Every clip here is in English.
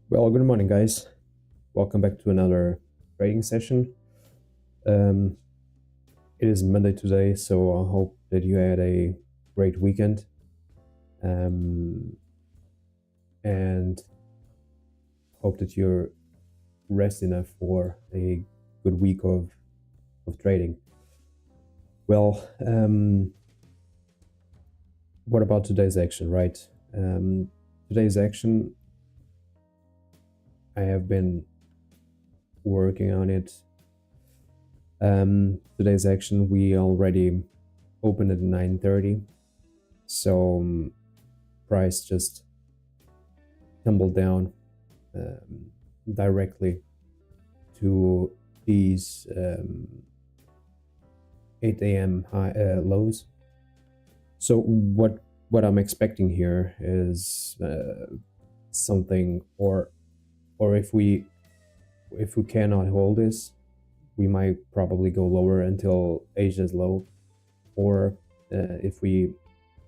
Well, good morning, guys. Welcome back to another trading session. It is Monday today, so I hope that you had a great weekend. And hope that you're rest enough for a good week of trading. Well, what about today's action, right? Today's action, I have been working on it. Today's action, we already opened at 9:30, so price just tumbled down directly to these 8 a.m. lows. So what I'm expecting here is something, or if we cannot hold this, we might probably go lower until Asia's low, or if we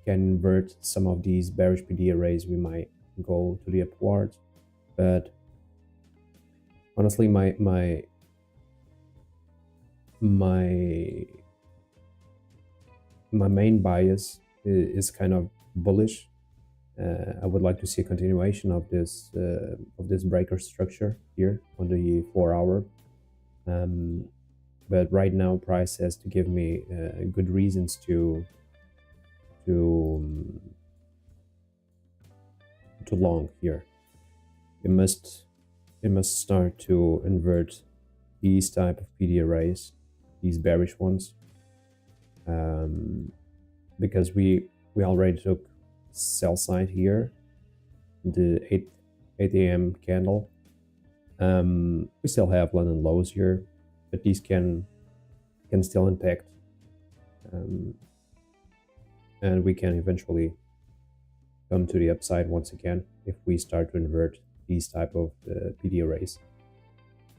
can invert some of these bearish PD arrays, we might go to the upward. But honestly, my my main bias is kind of bullish. I would like to see a continuation of this breaker structure here on the 4-hour. But right now, price has to give me good reasons to long here. It must start to invert these type of PD arrays, these bearish ones, because we already took sell side here, the 8 a.m. candle. We still have London lows here, but these can still impact, and we can eventually come to the upside once again if we start to invert these type of PD arrays.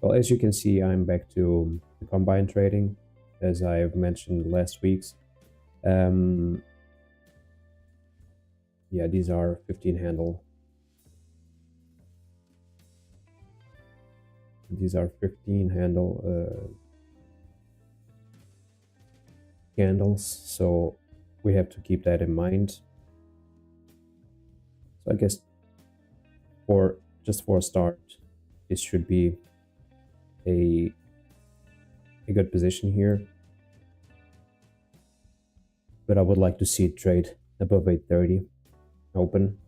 Well, as you can see, I'm back to the combined trading, as I've mentioned last week's. Yeah, these are 15 handle. These are 15 handle candles, so we have to keep that in mind. So I guess just for a start, this should be a good position here. But I would like to see it trade above 830 open.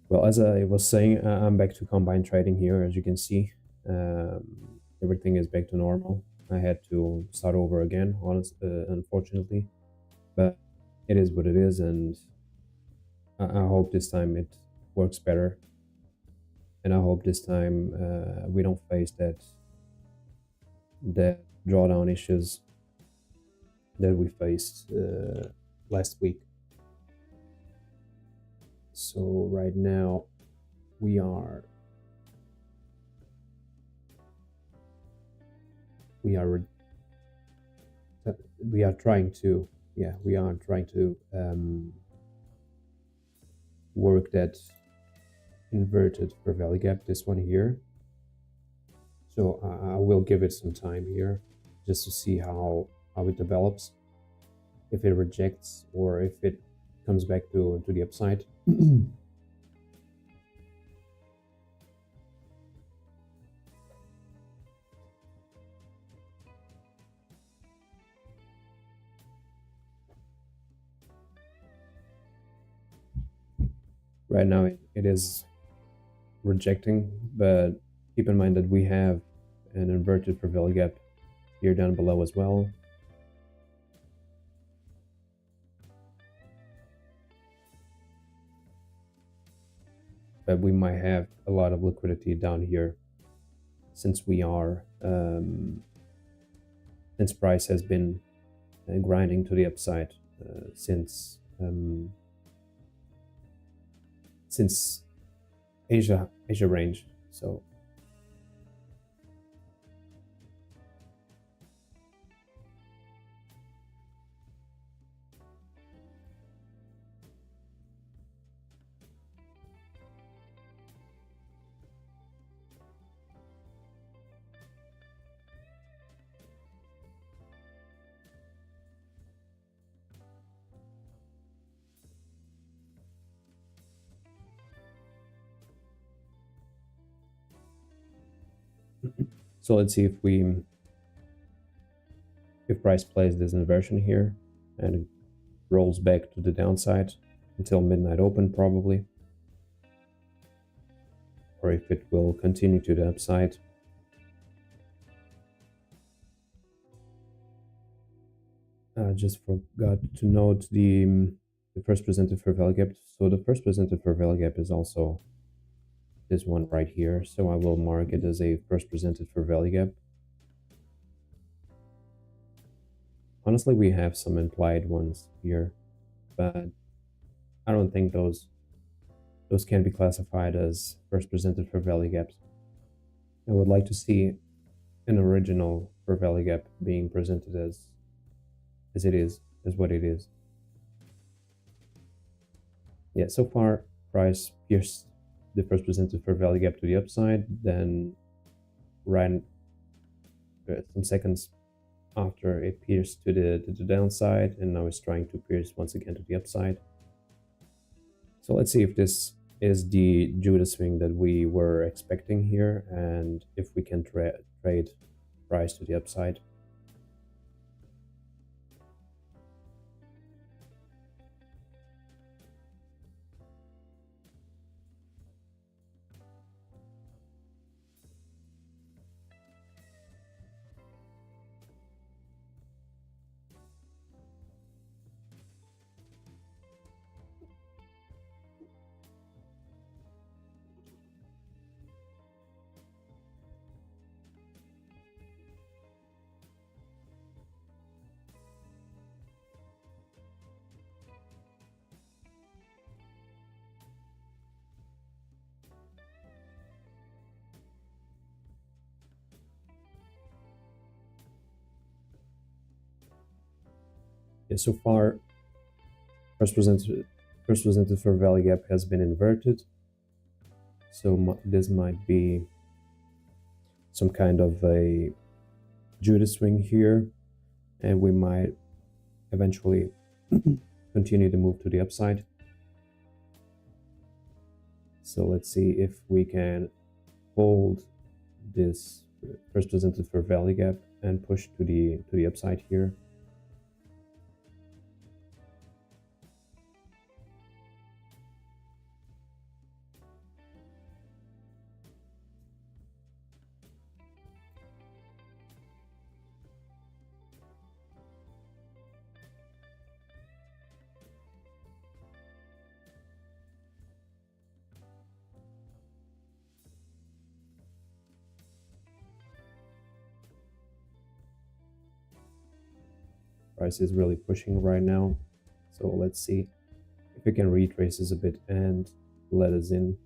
Well, as I was saying, I'm back to combined trading here. As you can see, everything is back to normal. I had to start over again, unfortunately, but it is what it is, and I hope this time it works better, and I hope this time we don't face that drawdown issues that we faced last week. So right now we are trying to work that inverted fair value gap, this one here. So I will give it some time here just to see how it develops, if it rejects or if it comes back to the upside. Right now it is rejecting, but keep in mind that we have an inverted fair value gap here down below as well. But we might have a lot of liquidity down here, since we are since price has been grinding to the upside since Asia range. So so let's see if price plays this inversion here and it rolls back to the downside until midnight open probably, or if it will continue to the upside. I just forgot to note the first presented fair value gap. So the first presented fair value gap is also this one right here, so I will mark it as a first presented fair value gap. Honestly, we have some implied ones here, but I don't think those can be classified as first presented fair value gaps. I would like to see an original fair value gap being presented as it is, as what it is. Yeah, so far price pierced the first presented fair value gap to the upside, then ran some seconds after it pierced to the downside, and now it's trying to pierce once again to the upside. So let's see if this is the Judah swing that we were expecting here, and if we can trade price to the upside. Yeah, so far first presented fair value gap has been inverted, so this might be some kind of a Judah swing here, and we might eventually continue to move to the upside. So let's see if we can hold this first presented fair value gap and push to the upside here. Price is really pushing right now, so let's see if we can retrace this a bit and let us in.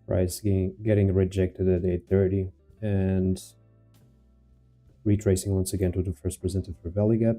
Price getting rejected at 830 and retracing once again to the first presented fair value gap.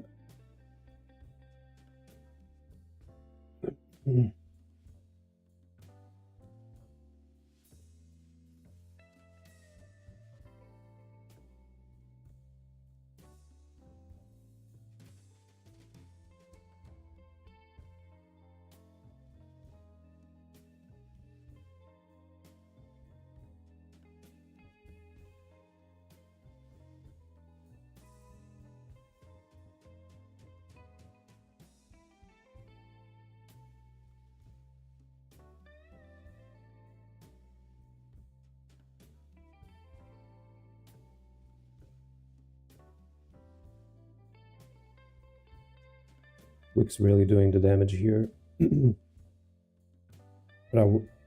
Wick's really doing the damage here. But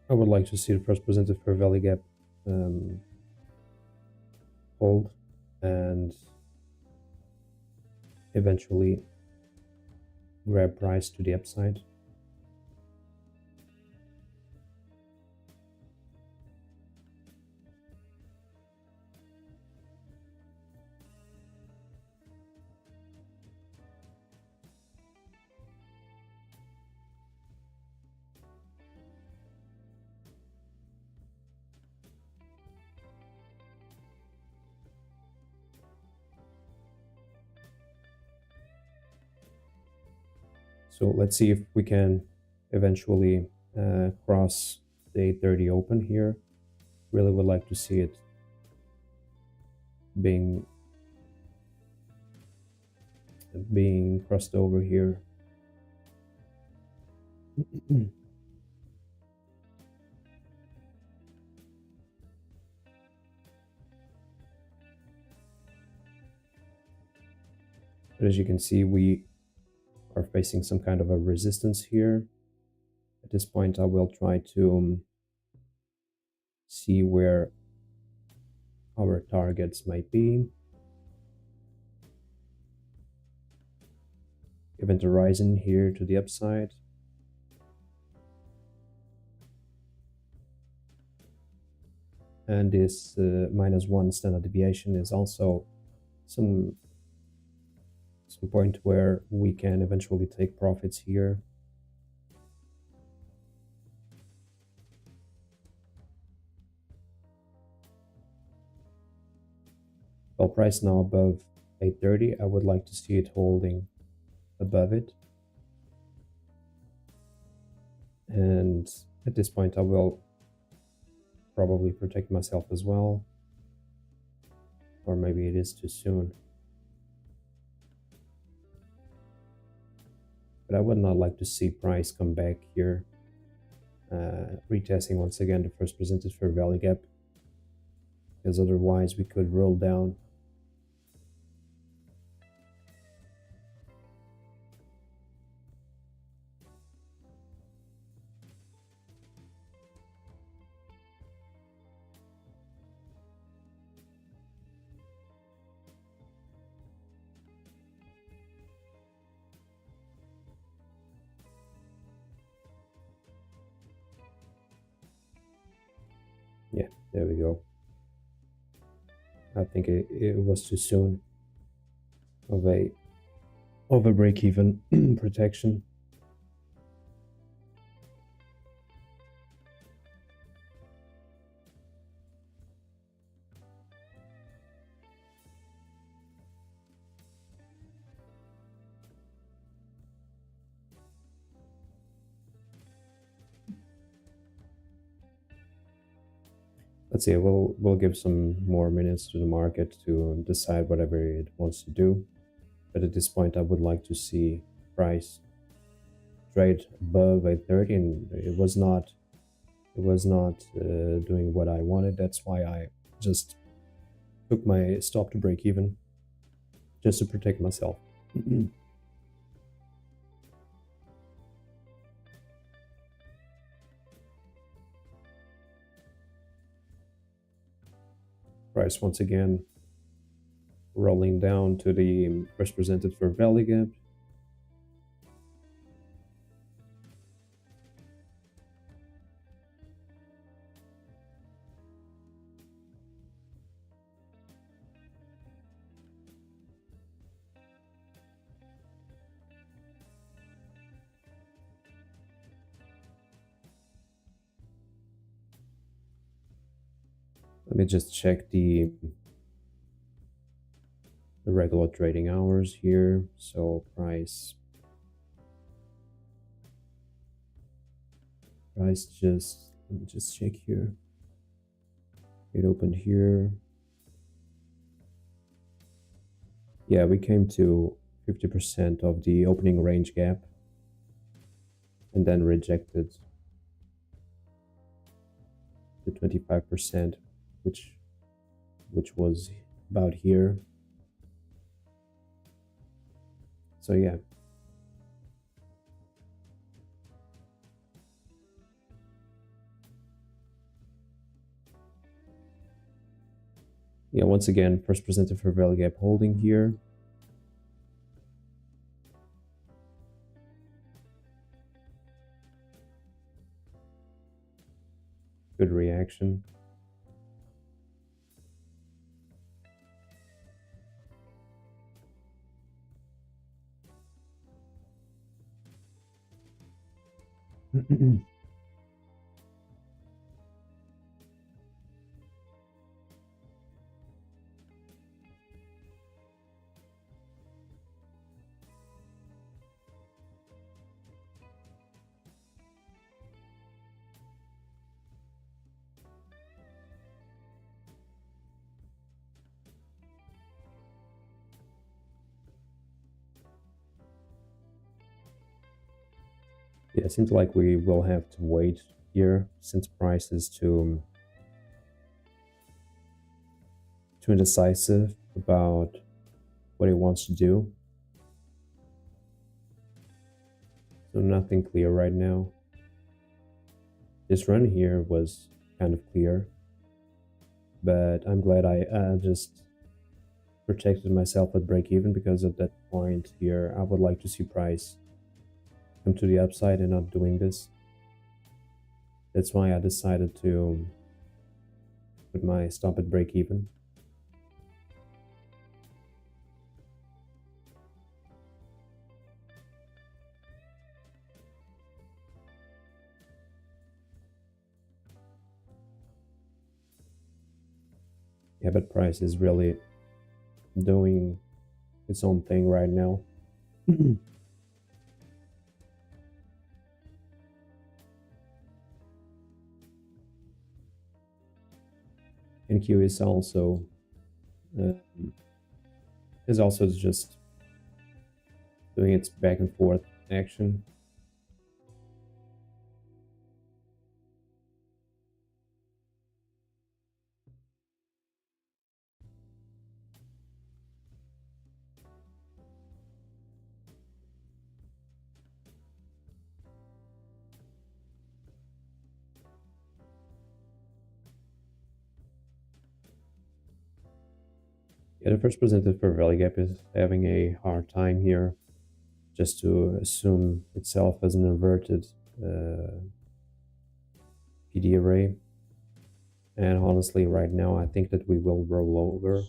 I would like to see the first presented fair value gap hold and eventually grab price to the upside. So let's see if we can eventually cross the 830 open here. Really would like to see it being crossed over here. But as you can see, we are facing some kind of a resistance here. At this point, I will try to see where our targets might be. Event horizon here to the upside. And this -1 standard deviation is also some point where we can eventually take profits here. Well, price now above 830. I would like to see it holding above it. And at this point, I will probably protect myself as well. Or maybe it is too soon. But I would not like to see price come back here, retesting once again the first presented fair value gap, because otherwise we could roll down. Yeah, there we go. I think it was too soon of a break-even protection. Let's see, we'll give some more minutes to the market to decide whatever it wants to do. But at this point, I would like to see price trade above 830, and it was not doing what I wanted. That's why I just took my stop to break even, just to protect myself. Price once again rolling down to the first presented fair value gap. Let me just check the regular trading hours here. So price just, let me just check here. It opened here. Yeah, we came to 50% of the opening range gap and then rejected the 25%, which was about here. So yeah. Yeah, once again, first presented fair value gap holding here. Good reaction. Yeah, it seems like we will have to wait here since price is too indecisive about what it wants to do. So nothing clear right now. This run here was kind of clear, but I'm glad I just protected myself at break even, because at that point here I would like to see price come to the upside and not doing this. That's why I decided to put my stop at break even. Yeah, but price is really doing its own thing right now. And Q is also just doing its back and forth action. Yeah, the first presented for value gap is having a hard time here, just to assume itself as an inverted PD array. And honestly, right now, I think that we will roll over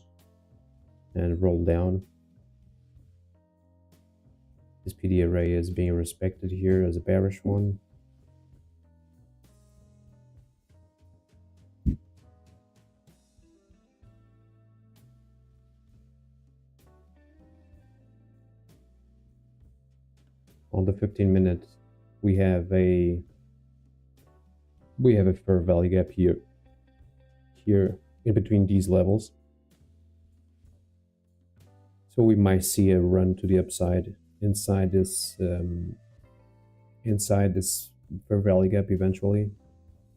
and roll down. This PD array is being respected here as a bearish one. On the 15-minute, we have a fair value gap here in between these levels. So we might see a run to the upside inside this fair value gap eventually.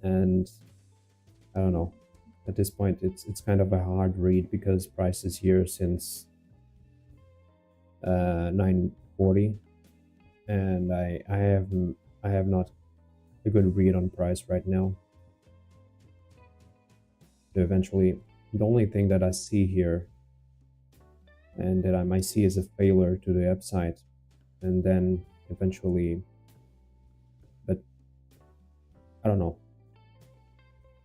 And I don't know, at this point it's kind of a hard read, because price is here since 9:40, and I have not a good read on price right now. So eventually, the only thing that I see here and that I might see is a failure to the upside, and then eventually, but I don't know.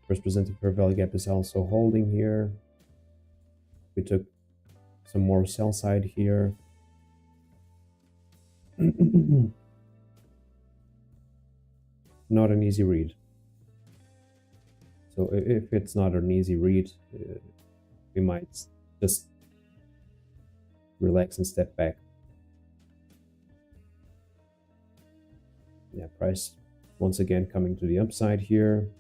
First presented fair value gap is also holding here. We took some more sell side here. Not an easy read. So if it's not an easy read, we might just relax and step back. Yeah, price once again coming to the upside here.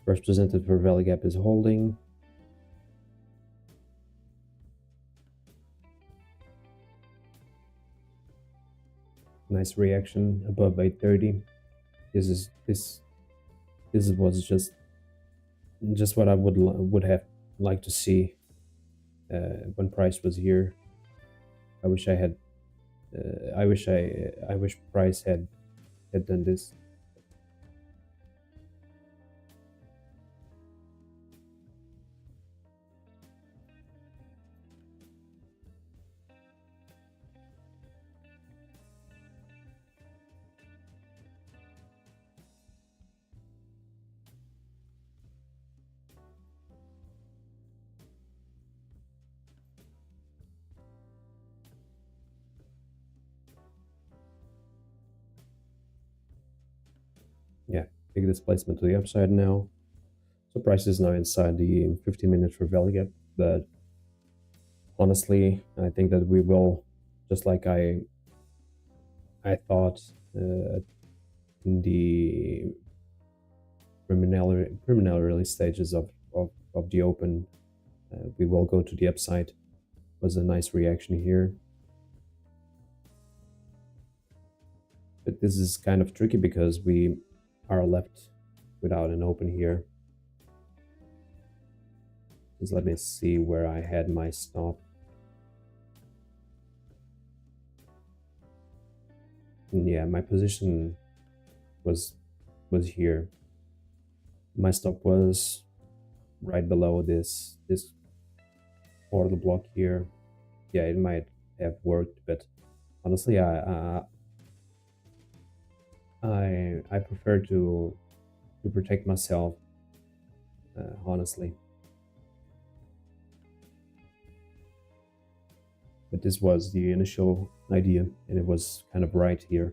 First presented fair value gap is holding. Nice reaction above 830. This was just what I would have liked to see when price was here. I wish price had done this. Yeah, big displacement to the upside now. So price is now inside the 15-minute fair value gap, but honestly, I think that we will, just like I thought in the preliminary early stages of the open, we will go to the upside. Was a nice reaction here. But this is kind of tricky because we are left without an open here. Just let me see where I had my stop. And yeah, my position was here. My stop was right below this order block here. Yeah, it might have worked, but honestly, I prefer to protect myself. Honestly, but this was the initial idea, and it was kind of right here.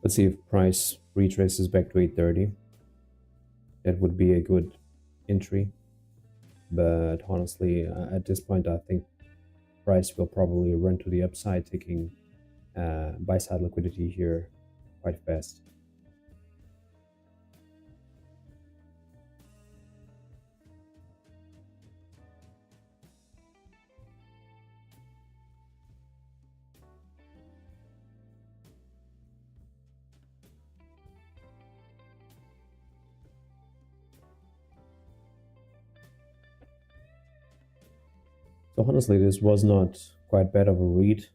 Let's see if price retraces back to 830. That would be a good entry. But honestly, at this point, I think price will probably run to the upside, taking buy side liquidity here quite fast. So honestly, this was not quite bad of a read.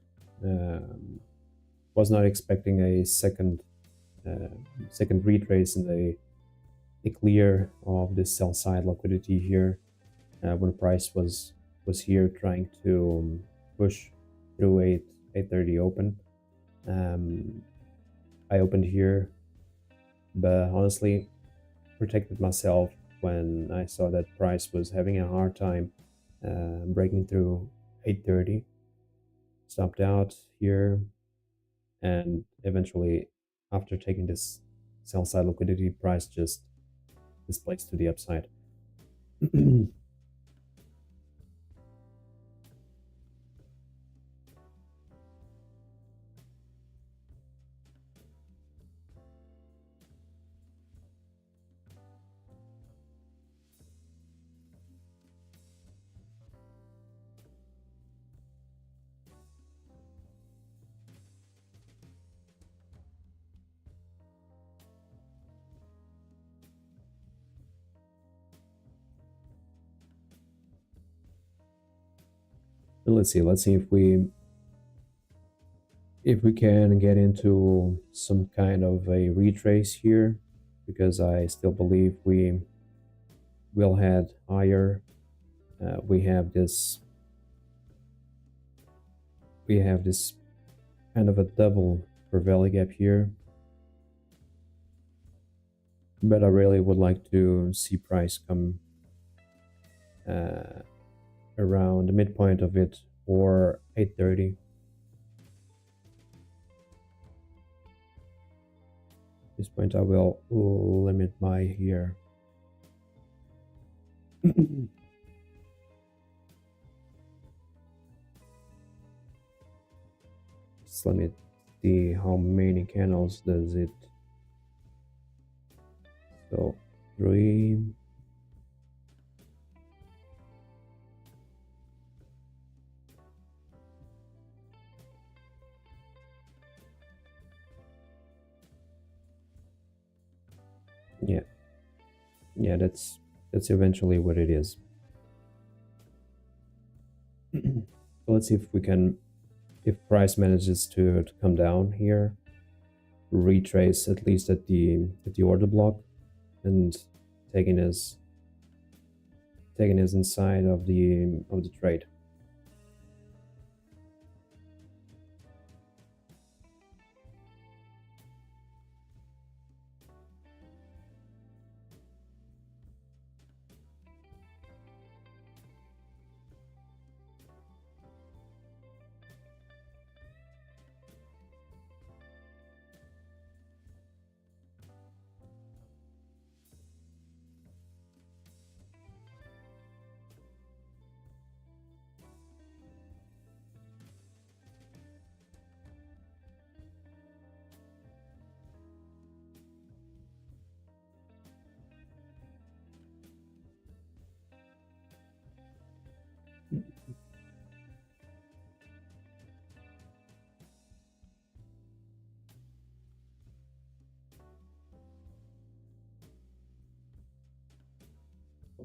Was not expecting a second retrace in the clear of this sell side liquidity here when price was here trying to push through 830 open. I opened here, but honestly protected myself when I saw that price was having a hard time breaking through 830. Stopped out here, and eventually, after taking this sell side liquidity, price just displaced to the upside. Let's see if we can get into some kind of a retrace here, because I still believe we will head higher. We have this kind of a double for valley gap here, but I really would like to see price come around the midpoint of it, or 830. At this point I will limit my here. Just let me see how many candles does it. So 3. Yeah, that's eventually what it is. So let's see if we can, if price manages to come down here, retrace at least at the order block, and taking us inside of the trade.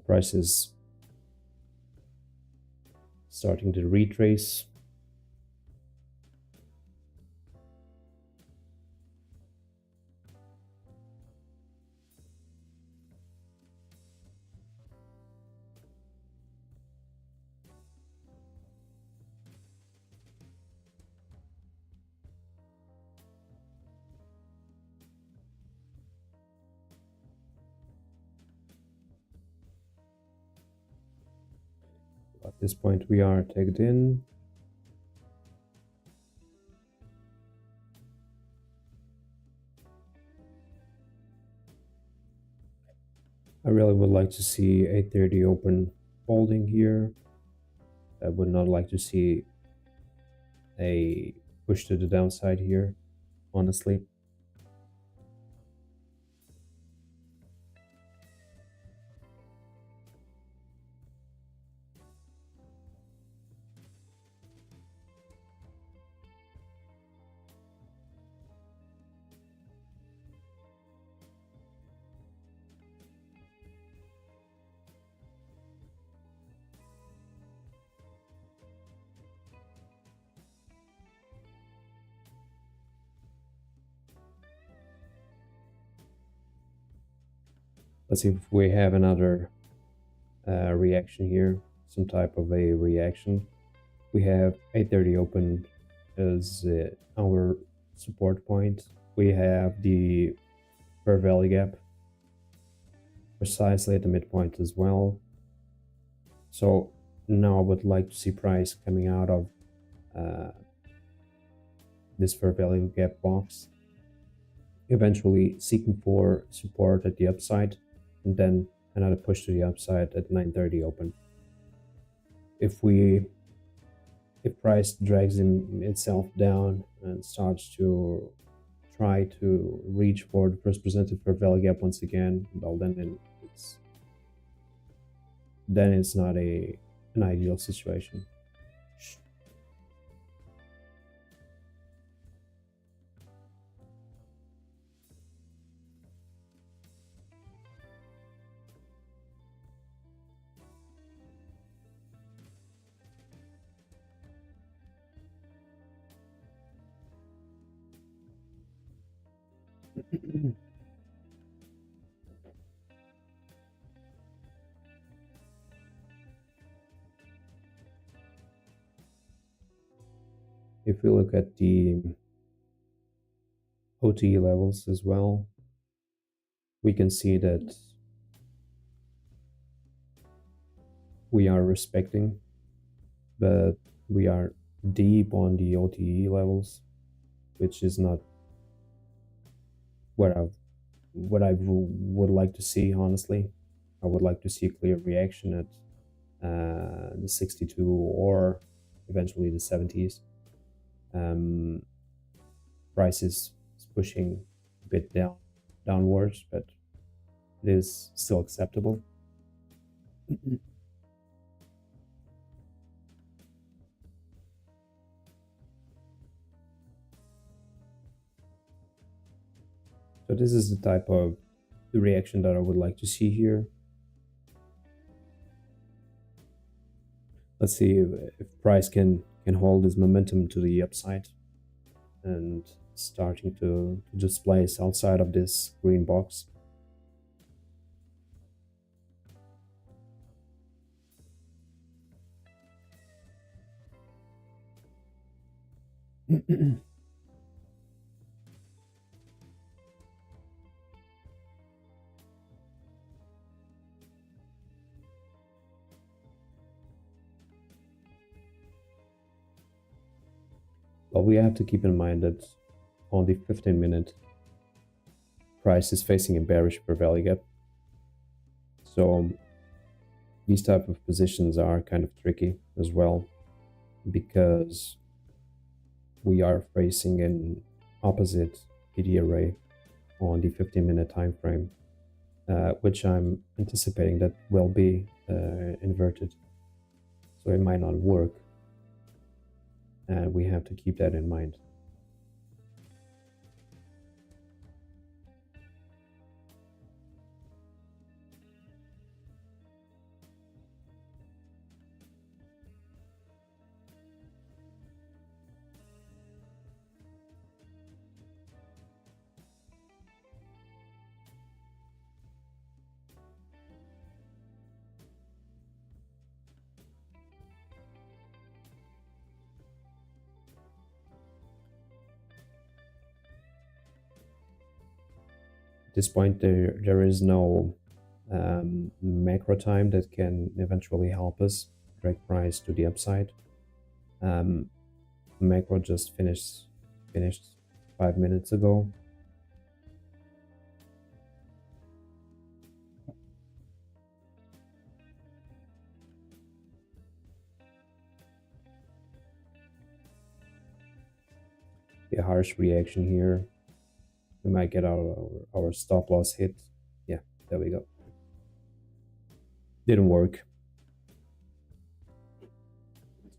price is starting to retrace. At this point we are tagged in. I really would like to see 830 open holding here. I would not like to see a push to the downside here, honestly. Let's see if we have another reaction here, some type of a reaction. We have 830 open as our support point. We have the fair value gap precisely at the midpoint as well. So now I would like to see price coming out of this fair value gap box, eventually seeking for support at the upside, and then another push to the upside at 930 open. If price drags itself down and starts to try to reach for the first presented fair value gap once again, well, then it's not an ideal situation. If we look at the OTE levels as well, we can see that we are respecting, but we are deep on the OTE levels, which is not what I would like to see, honestly. I would like to see a clear reaction at the 62 or eventually the 70s. Price is pushing a bit downwards, but it is still acceptable. So this is the type of reaction that I would like to see here. Let's see if price can hold this momentum to the upside and starting to displace outside of this green box. But we have to keep in mind that on the 15-minute, price is facing a bearish fair value gap. So these type of positions are kind of tricky as well, because we are facing an opposite PD array on the 15-minute time frame, which I'm anticipating that will be inverted. So it might not work. And we have to keep that in mind. this point there is no macro time that can eventually help us drag price to the upside. Macro just finished 5 minutes ago. A harsh reaction here. We might get our stop loss hit. Yeah, there we go. Didn't work.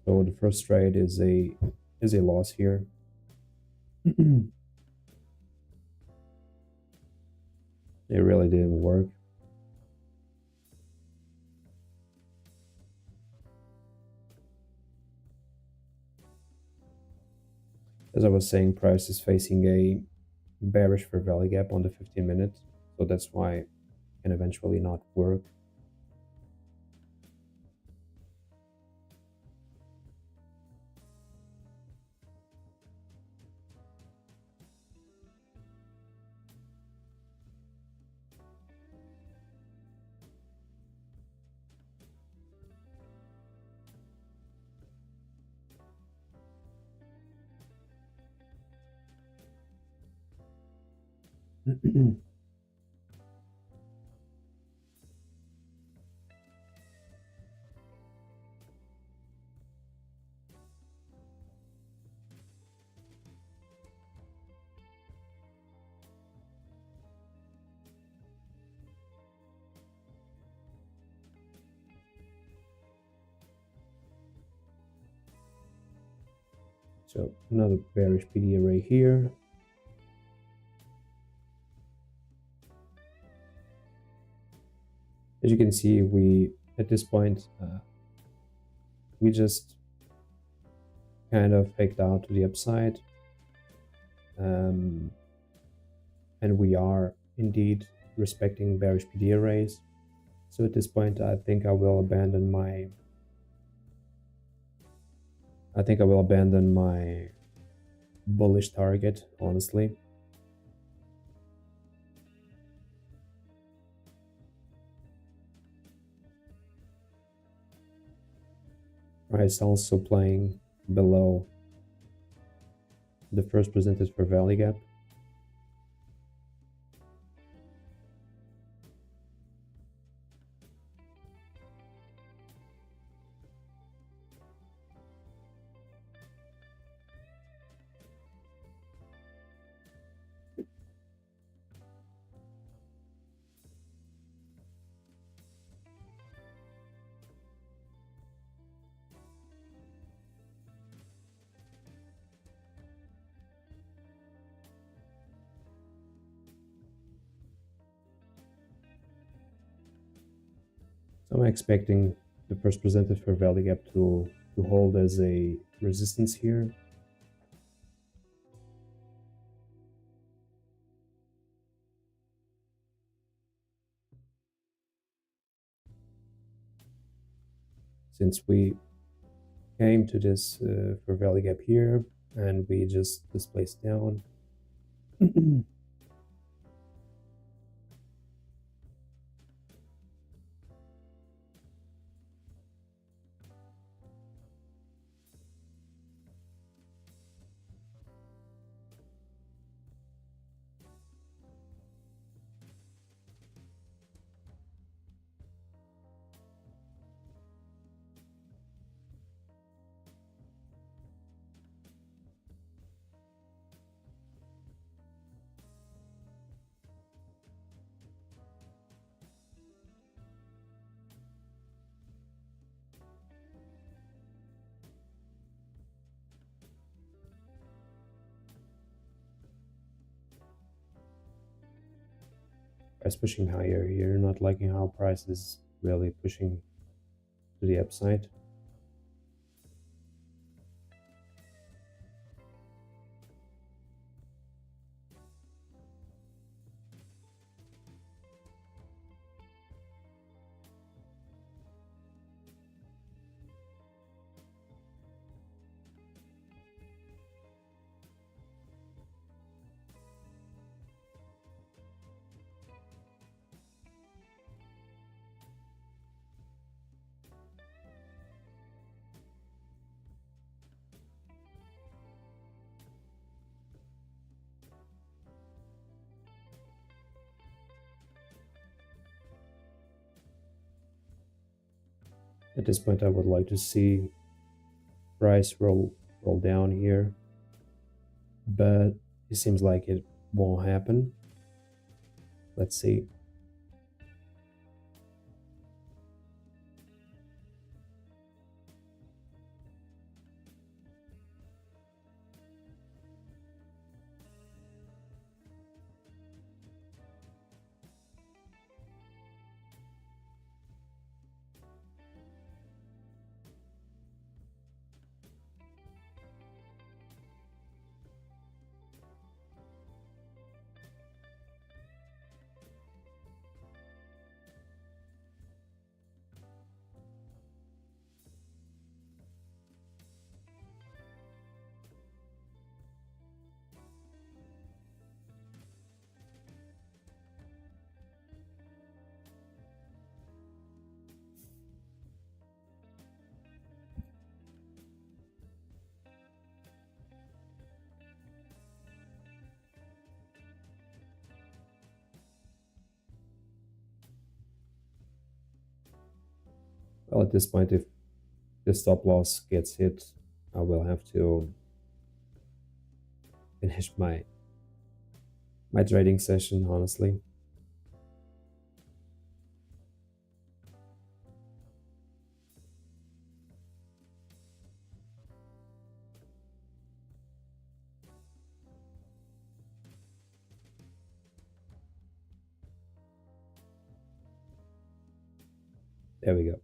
So the first trade is a loss here. It really didn't work. As I was saying, price is facing a bearish fair value gap on the 15 minutes, so that's why it can eventually not work. So another bearish PD array here. As you can see, we at this point we just kind of faked out to the upside, and we are indeed respecting bearish PD arrays. So at this point, I think I will abandon my bullish target, honestly. Price also playing below the first presented fair value gap. So I'm expecting the first presented fair value gap to hold as a resistance here. Since we came to this fair value gap here and we just displaced down. Price pushing higher here, not liking how price is really pushing to the upside. At this point, I would like to see price roll down here, but it seems like it won't happen. Let's see. Well, at this point, if the stop loss gets hit, I will have to finish my trading session, honestly. There we go.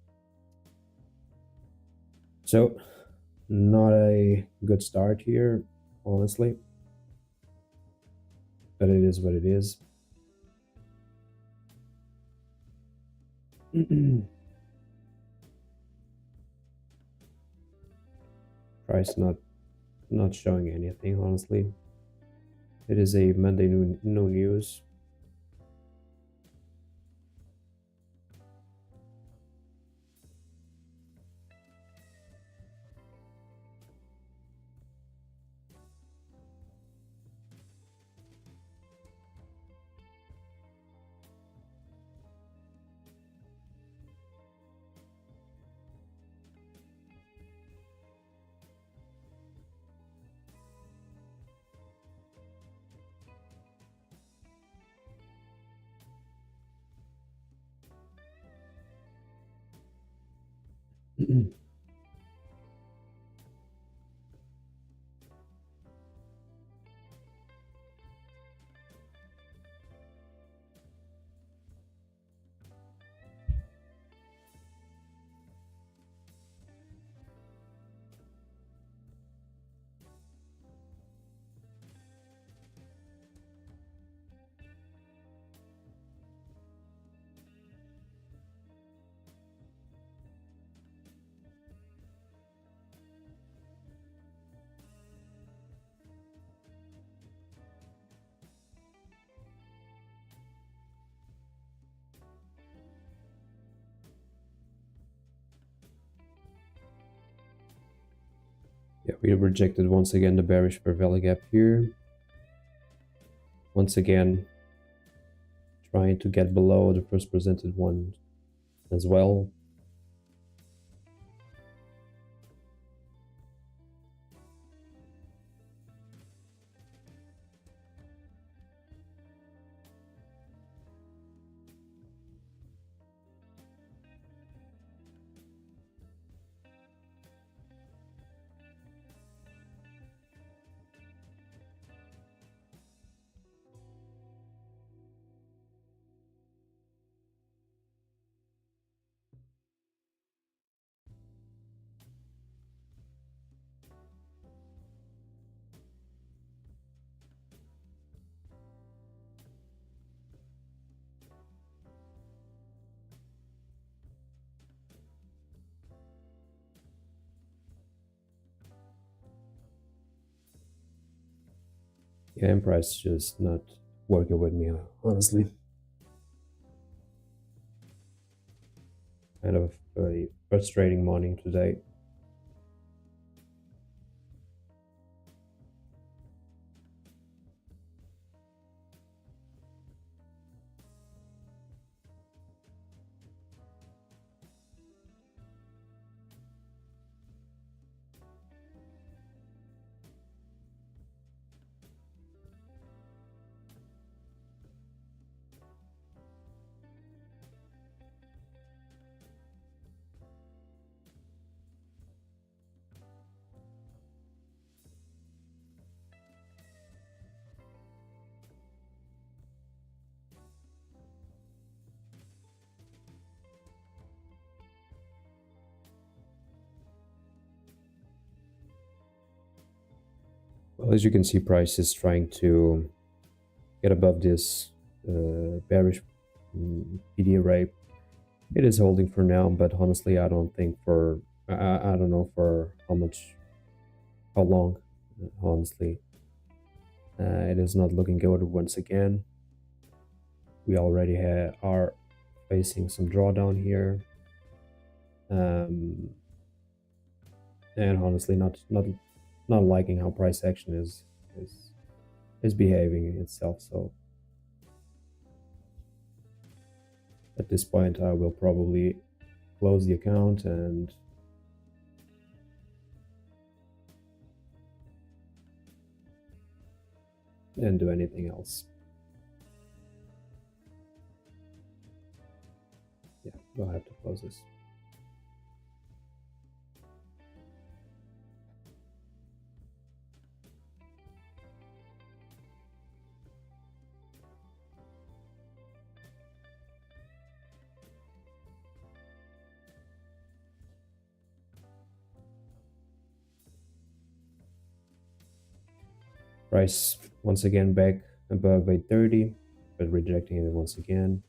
So, not a good start here, honestly, but it is what it is. Price not showing anything, honestly. It is a Monday no news. Yeah, we rejected once again the bearish fair value gap here. Once again, trying to get below the first presented one as well. Yeah, and price just not working with me, honestly. Kind of a frustrating morning today. Well, as you can see, price is trying to get above this bearish PD array. It is holding for now, but honestly, I don't think for I don't know for how long. Honestly, it is not looking good once again. We already are facing some drawdown here, and honestly, not liking how price action is behaving itself. So at this point, I will probably close the account and do anything else. Yeah, we'll have to close this. Price once again back above 830, but rejecting it once again.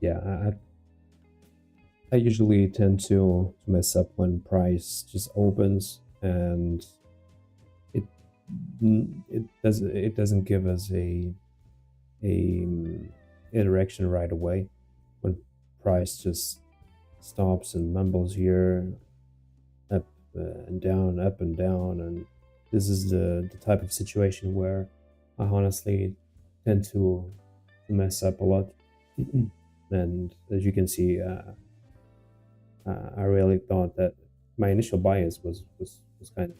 Yeah, I usually tend to mess up when price just opens and it doesn't give us a interaction right away. When price just stops and mumbles here, up and down, up and down, and this is the type of situation where I honestly tend to mess up a lot. And as you can see, I really thought that my initial bias was kind of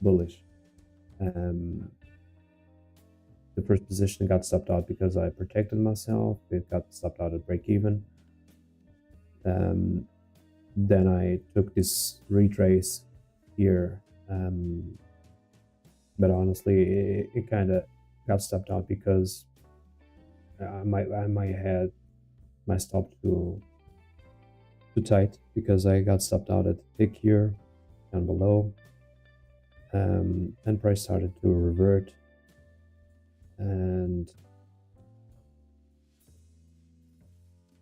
bullish. The first position got stopped out because I protected myself. It got stopped out at break even. Then I took this retrace here, but honestly, it kind of got stopped out because I might had my stop too tight, because I got stopped out at the tick here down below, and price started to revert, and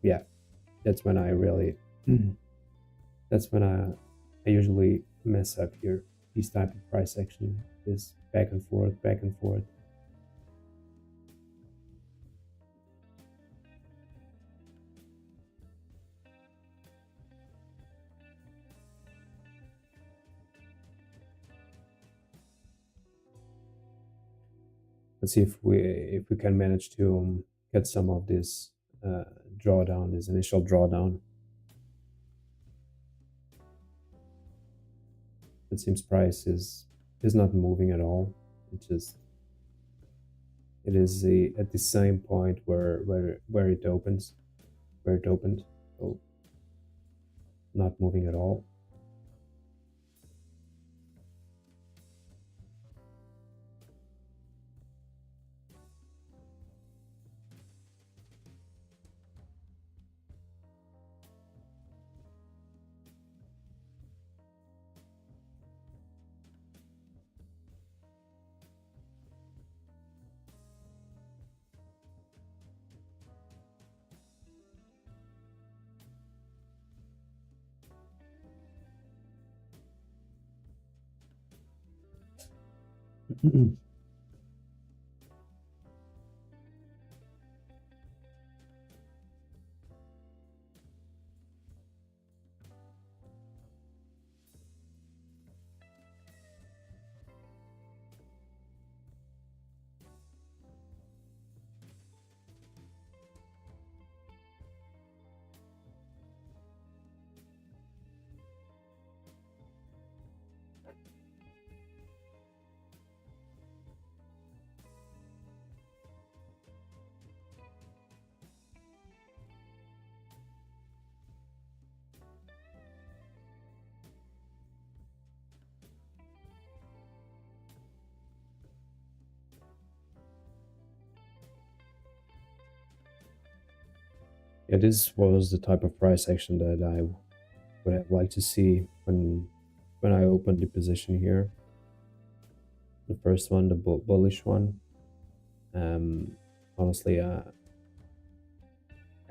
yeah, that's when I really that's when I usually mess up here. This type of price action is back and forth, back and forth. Let's see if we can manage to get some of this drawdown, this initial drawdown. It seems price is not moving at all. It is at the same point where it opened. So not moving at all. Yeah, this was the type of price action that I would have liked to see when I opened the position here. The first one, the bullish one. Honestly, I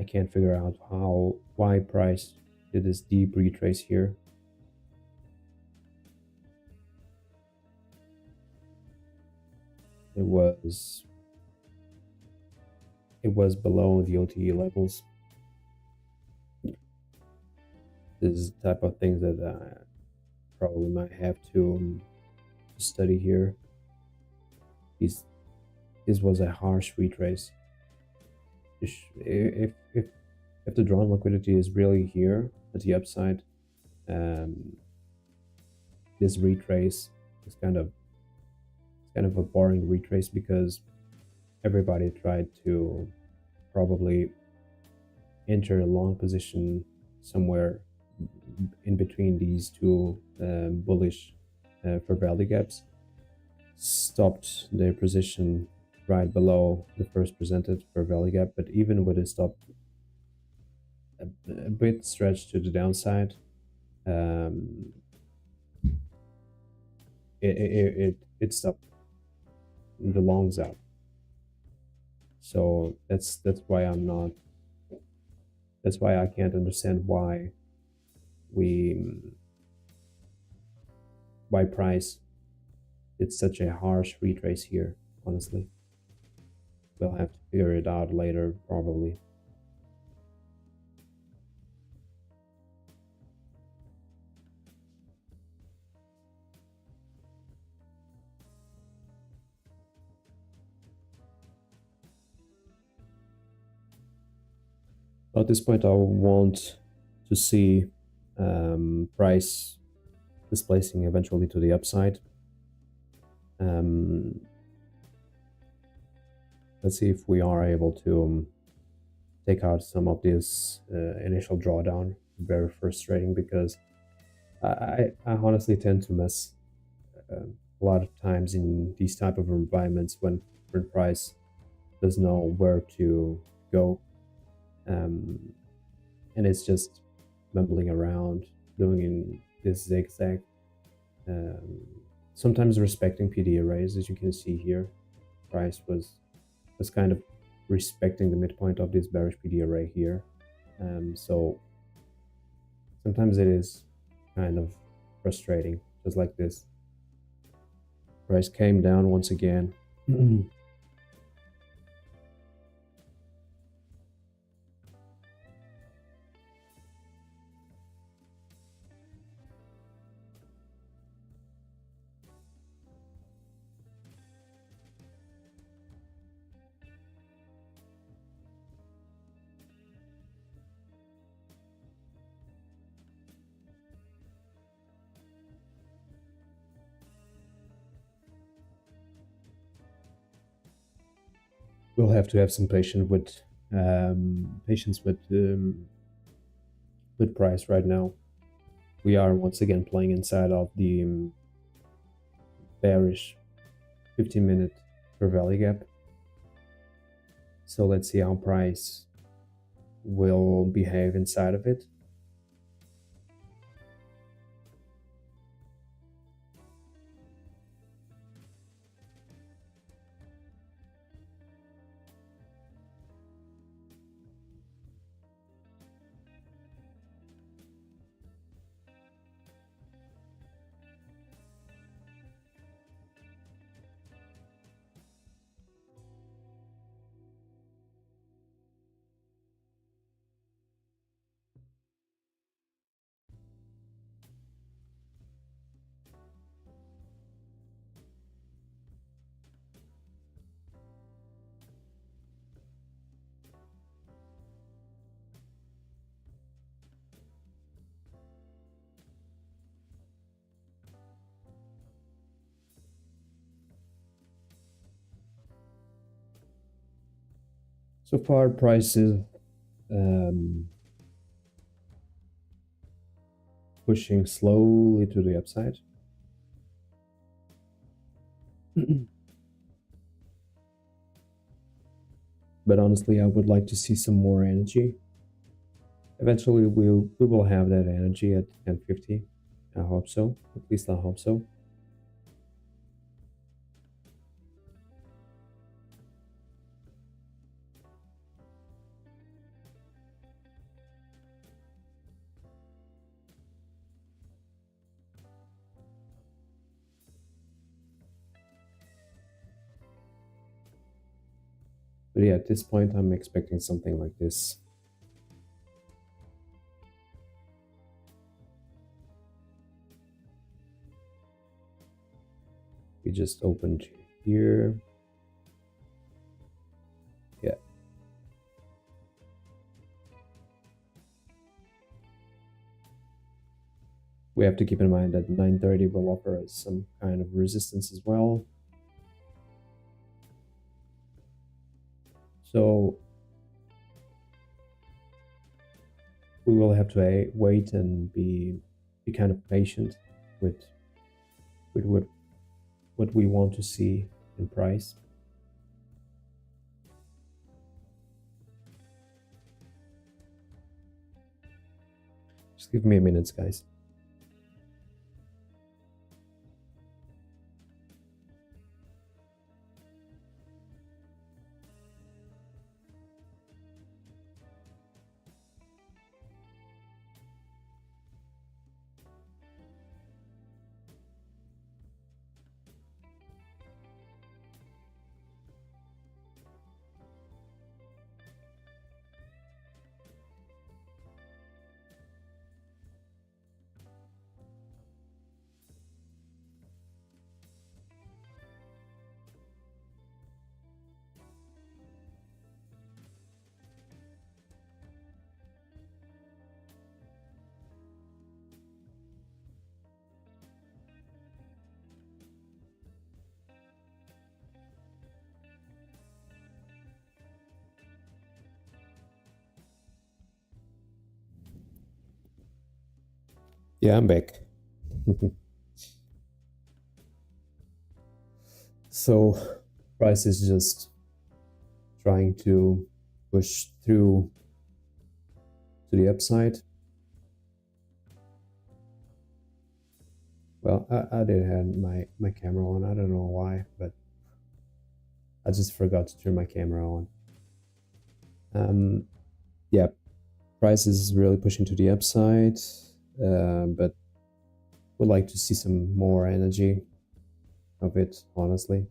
can't figure out why price did this deep retrace here. It was below the OTE levels. This is the type of things that I probably might have to study here. This was a harsh retrace. If the drawn liquidity is really here at the upside, this retrace is kind of a boring retrace because everybody tried to probably enter a long position somewhere in between these two bullish fair value gaps, stopped their position right below the first presented fair value gap, but even with a stop a bit stretched to the downside, it stopped the longs out. So that's why I can't understand why price it's such a harsh retrace here. Honestly, we'll have to figure it out later probably. At this point, I want to see price displacing eventually to the upside. Let's see if we are able to take out some of this initial drawdown. Very frustrating because I honestly tend to mess a lot of times in these type of environments when price doesn't know where to go, and it's just mumbling around, doing this zigzag. Sometimes respecting PD arrays, as you can see here. Price was kind of respecting the midpoint of this bearish PD array here. So sometimes it is kind of frustrating, just like this. Price came down once again. We'll have to have some patience with price right now. we are once again playing inside of the bearish 15-minute per value gap. So let's see how price will behave inside of it. So far, price is pushing slowly to the upside. But honestly, I would like to see some more energy. Eventually, we will have that energy at 1050. I hope so. At least I hope so. But yeah, at this point, I'm expecting something like this. We just opened here. Yeah. We have to keep in mind that 930 will offer us some kind of resistance as well. So we will have to wait and be kind of patient with what we want to see in price. Just give me a minute, guys. Yeah, I'm back. So price is just trying to push through to the upside. Well, I did have my camera on. I don't know why, but I just forgot to turn my camera on. Yeah, price is really pushing to the upside, but would like to see some more energy of it, honestly.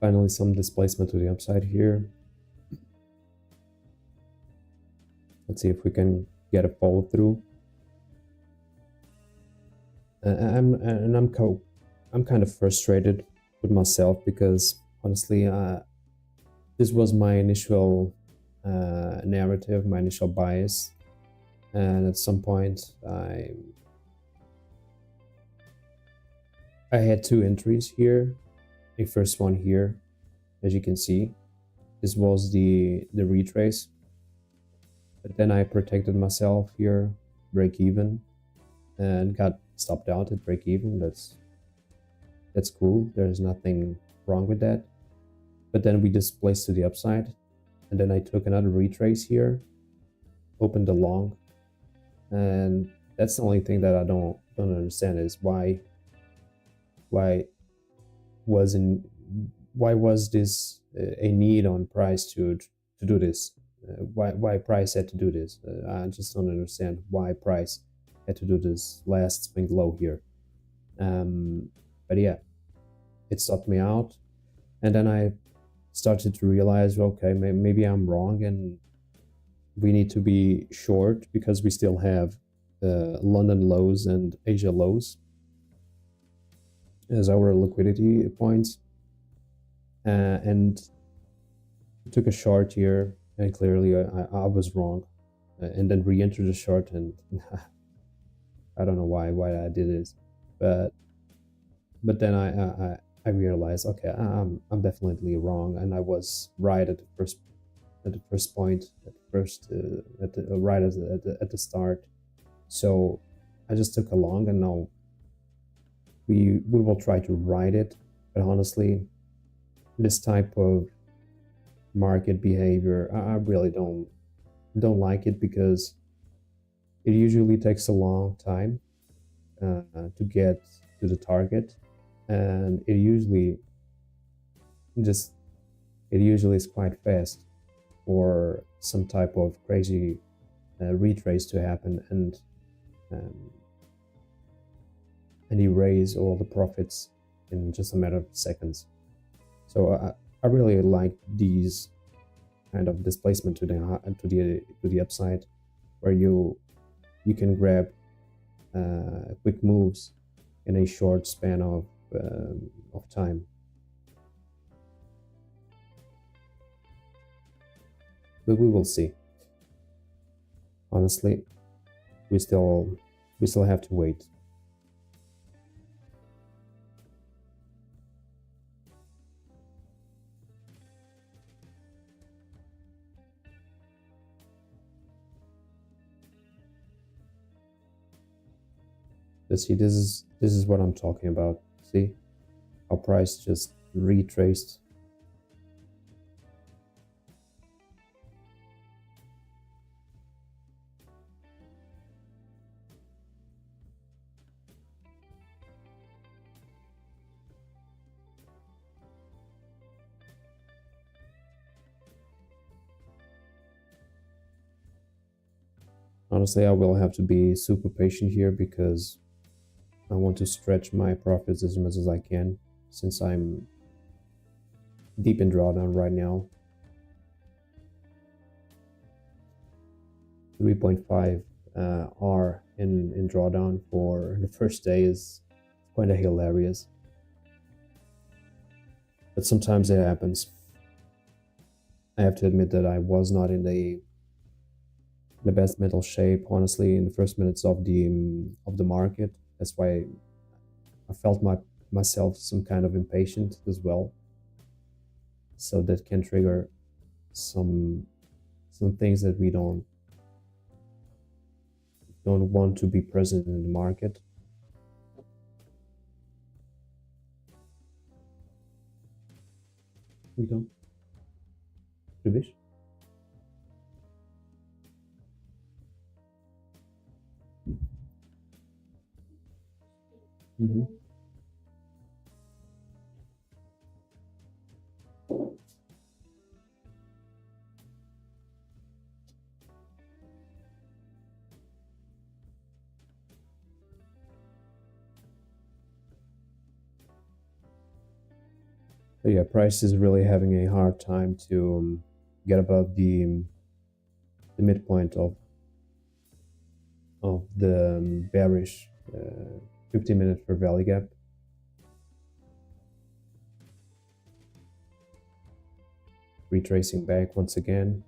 Finally, some displacement to the upside here. Let's see if we can get a follow through. I'm kind of frustrated with myself because honestly, this was my initial narrative, my initial bias, and at some point I had two entries here. A first one here, as you can see, this was the retrace, but then I protected myself here, break even, and got stopped out at break even. That's cool. There's nothing wrong with that. But then we displaced to the upside, and then I took another retrace here, opened the long, and that's the only thing that I don't understand is why was this a need on price to do this? Why price had to do this? I just don't understand why price had to do this last swing low here. But yeah, it stopped me out, and then I started to realize, well, okay, maybe I'm wrong, and we need to be short because we still have London lows and Asia lows as our liquidity points, and took a short here, and clearly I was wrong, and then re-entered the short, and I don't know why I did this, but then I realized, okay, I'm definitely wrong, and I was right at the first point, right at the start. So I just took a long, and now we will try to ride it. But honestly, this type of market behavior, I really don't like it, because it usually takes a long time to get to the target, and it usually is quite fast for some type of crazy retrace to happen and erase all the profits in just a matter of seconds. So I really like these kind of displacement to the upside, where you can grab quick moves in a short span of time. But we will see. Honestly, we still have to wait. But see, this is what I'm talking about. See how price just retraced. Honestly, I will have to be super patient here, because I want to stretch my profits as much as I can, since I'm deep in drawdown right now. 3.5 R in drawdown for the first day is quite hilarious. But sometimes it happens. I have to admit that I was not in the best mental shape, honestly, in the first minutes of the market. That's why I felt myself some kind of impatient as well. So that can trigger some things that we don't want to be present in the market. We don't. Prevish? Mm-hmm. So yeah, price is really having a hard time to get above the midpoint of the bearish 15-minute fair value gap. Retracing back once again.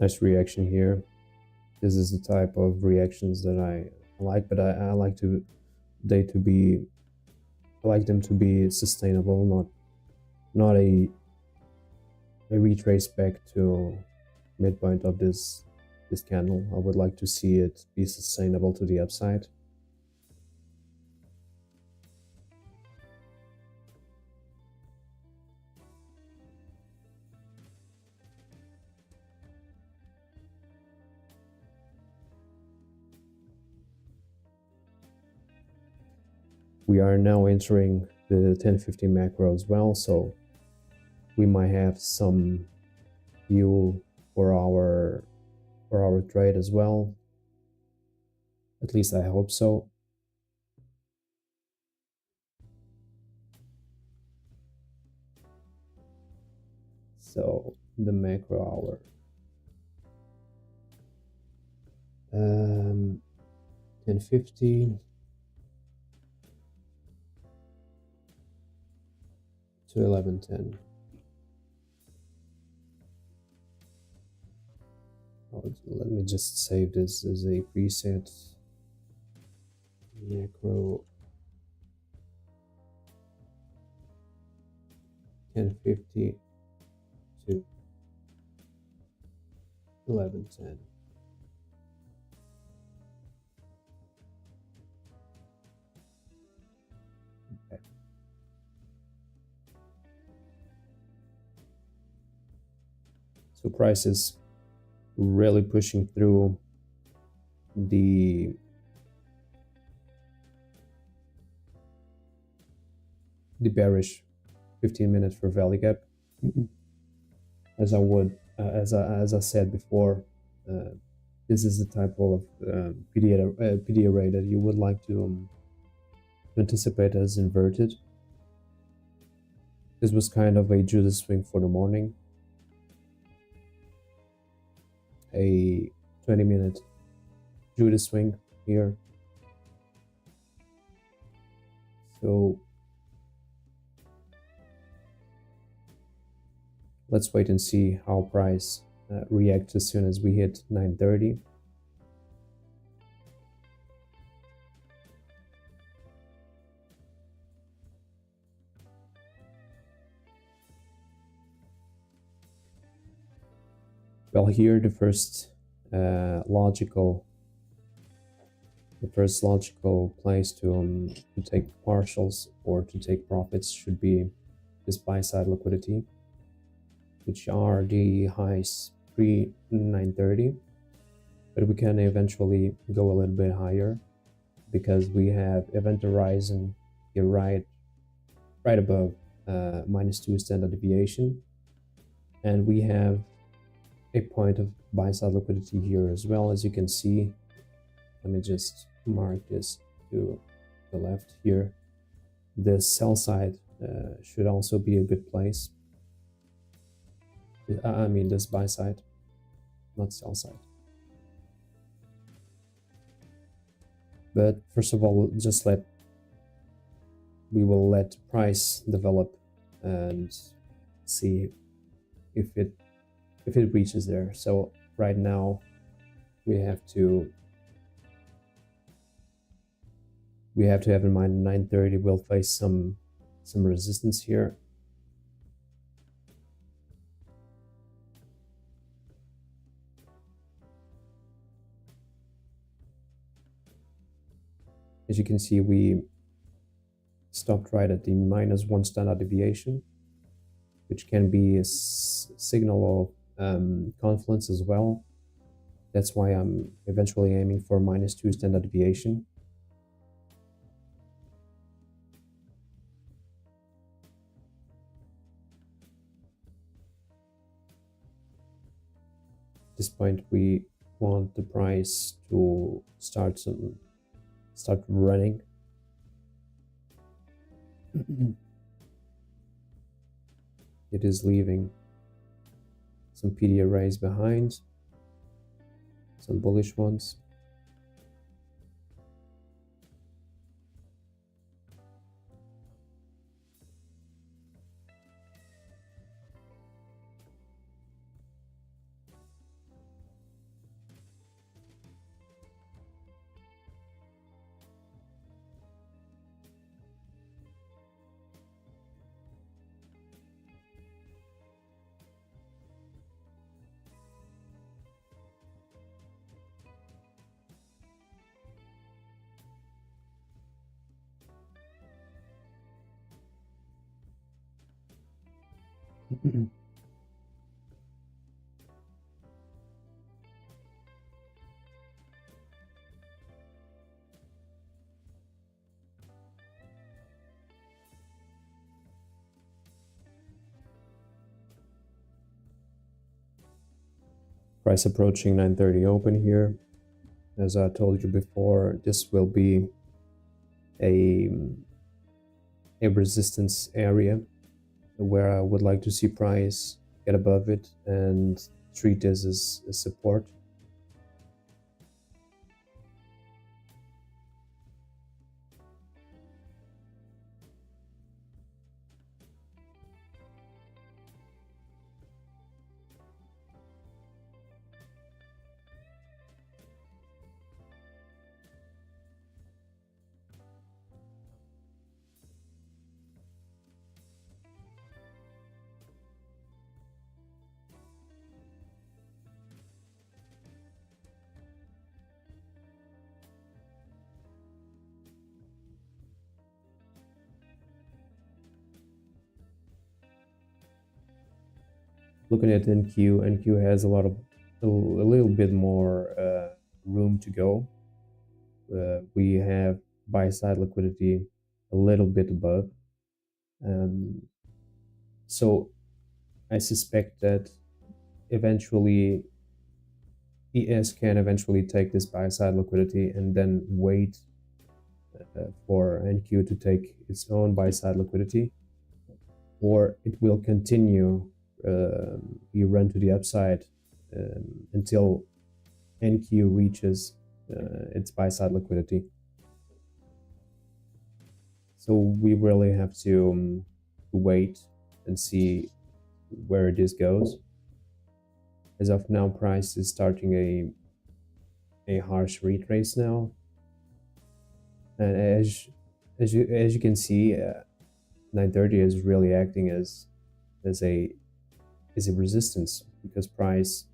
Nice reaction here. This is the type of reactions that I like, but I like them to be sustainable, not a retrace back to midpoint of this candle. I would like to see it be sustainable to the upside. We are now entering the 1050 macro as well, so we might have some fuel for our trade as well. At least I hope so. So the macro hour. 1050 to 1110. Let me just save this as a preset. Macro 1050 to 1110. Okay. So prices really pushing through the bearish 15-minute fair value gap. As I said before, this is the type of PD array that you would like to anticipate as inverted. This was kind of a Judas swing for the morning. A 20-minute Judas swing here. So let's wait and see how price reacts as soon as we hit 930. Well, here the first logical place to take partials or to take profits should be this buy side liquidity, which are the highs pre 930, but we can eventually go a little bit higher because we have event horizon here right above -2 standard deviation, and we have a point of buy side liquidity here as well. As you can see, let me just mark this to the left here. The sell side should also be a good place. I mean this buy side, not sell side. But first of all, we will let price develop and see if it if it reaches there. So right now we have to have in mind 930 will face some resistance here. As you can see, we stopped right at the -1 standard deviation, which can be a signal of confluence as well. That's why I'm eventually aiming for -2 standard deviation. At this point, we want the price to start running. It is leaving some PD arrays behind, some bullish ones. Price approaching 930 open here. As I told you before, this will be a resistance area where I would like to see price get above it and treat this as support. Looking at NQ has a little bit more room to go. We have buy side liquidity a little bit above. So I suspect that eventually ES can eventually take this buy side liquidity and then wait for NQ to take its own buy side liquidity, or it will continue you run to the upside until NQ reaches its buy side liquidity. So we really have to wait and see where this goes. As of now, price is starting a harsh retrace now, and as you can see, 930 is really acting as a resistance, because price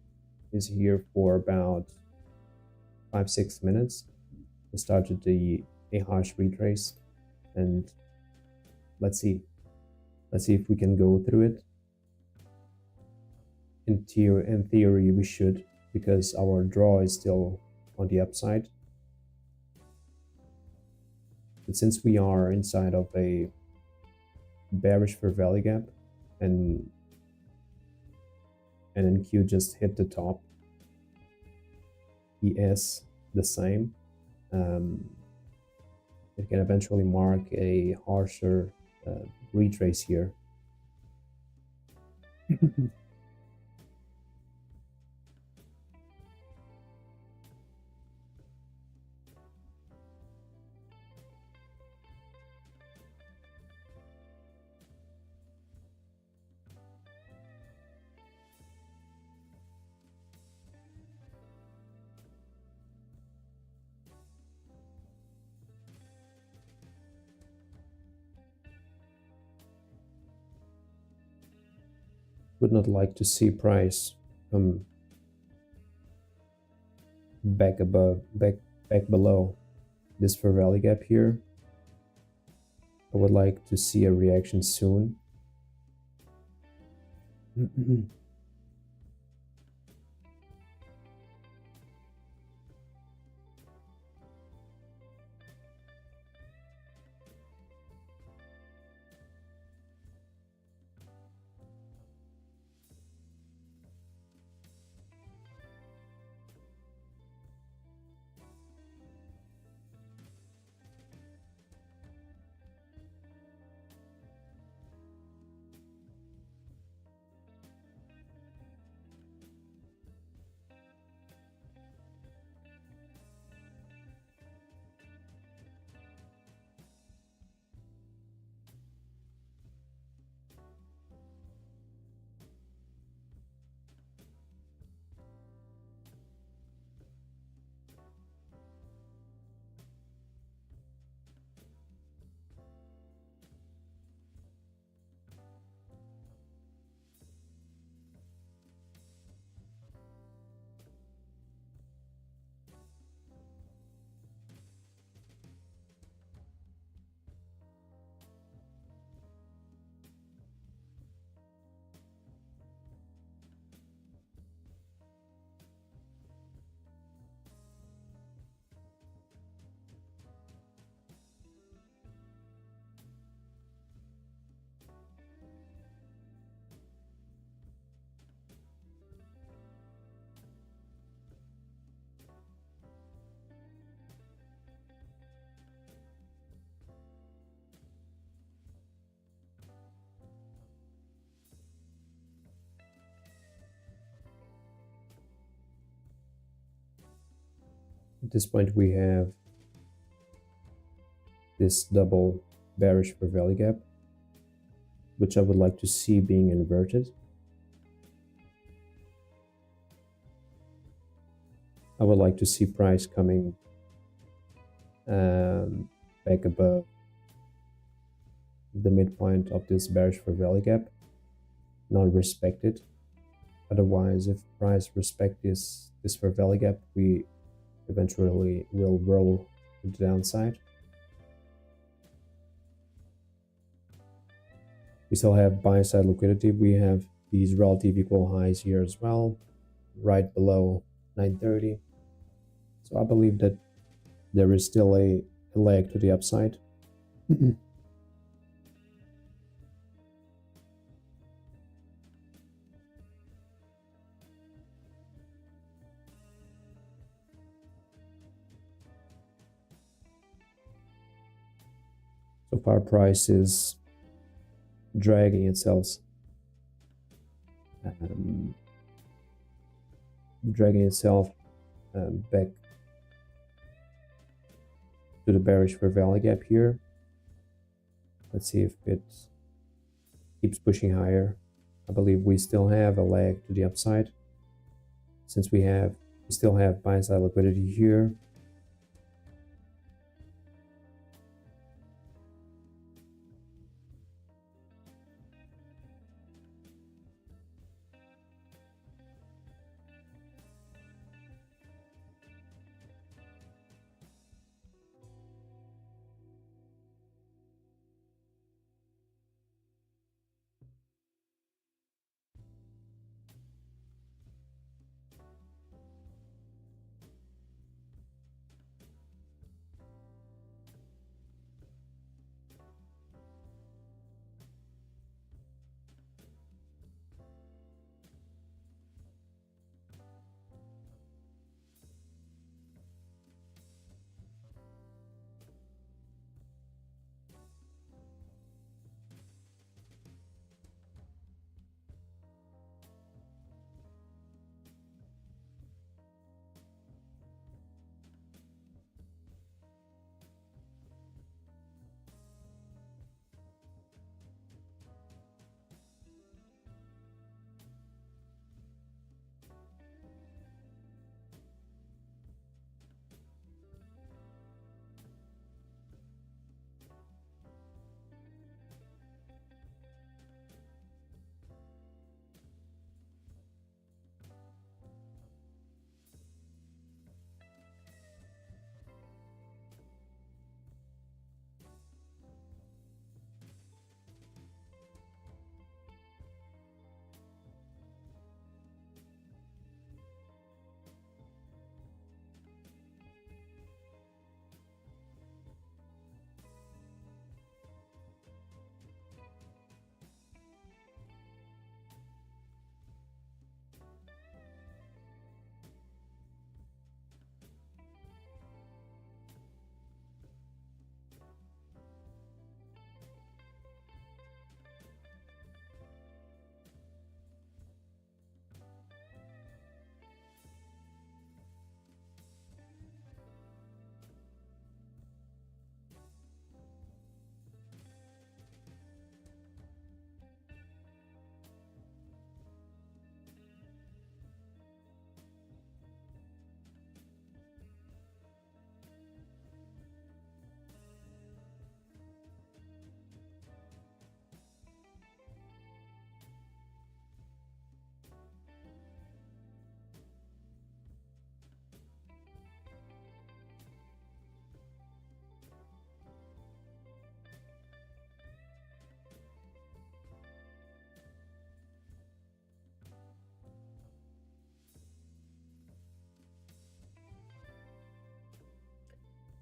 is here for about 5-6 minutes. It started a harsh retrace, and let's see if we can go through it. In theory we should, because our draw is still on the upside. But since we are inside of a bearish fair value gap, and NQ just hit the top, ES the same, it can eventually mark a harsher retrace here. would not like to see price come back below this fair value gap here. I would like to see a reaction soon. At this point, we have this double bearish fair value gap, which I would like to see being inverted. I would like to see price coming back above the midpoint of this bearish fair value gap, not respect it. Otherwise, if price respect this fair value gap, we eventually will roll to the downside. We still have buy side liquidity. We have these relative equal highs here as well, right below 930. So I believe that there is still a leg to the upside. So far, price is dragging itself back to the bearish fair value gap here. Let's see if it keeps pushing higher. I believe we still have a leg to the upside, since we still have buy side liquidity here.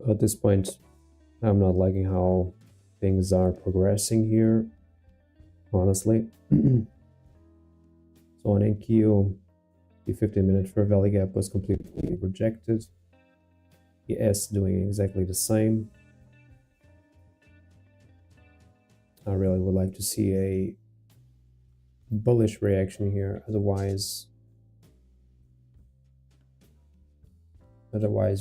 At this point, I'm not liking how things are progressing here, honestly. So on NQ, the 15-minute fair value gap was completely rejected. ES doing exactly the same. I really would like to see a bullish reaction here, otherwise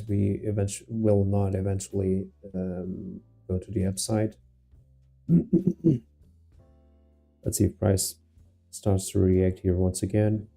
we will not eventually go to the upside. Let's see if price starts to react here once again.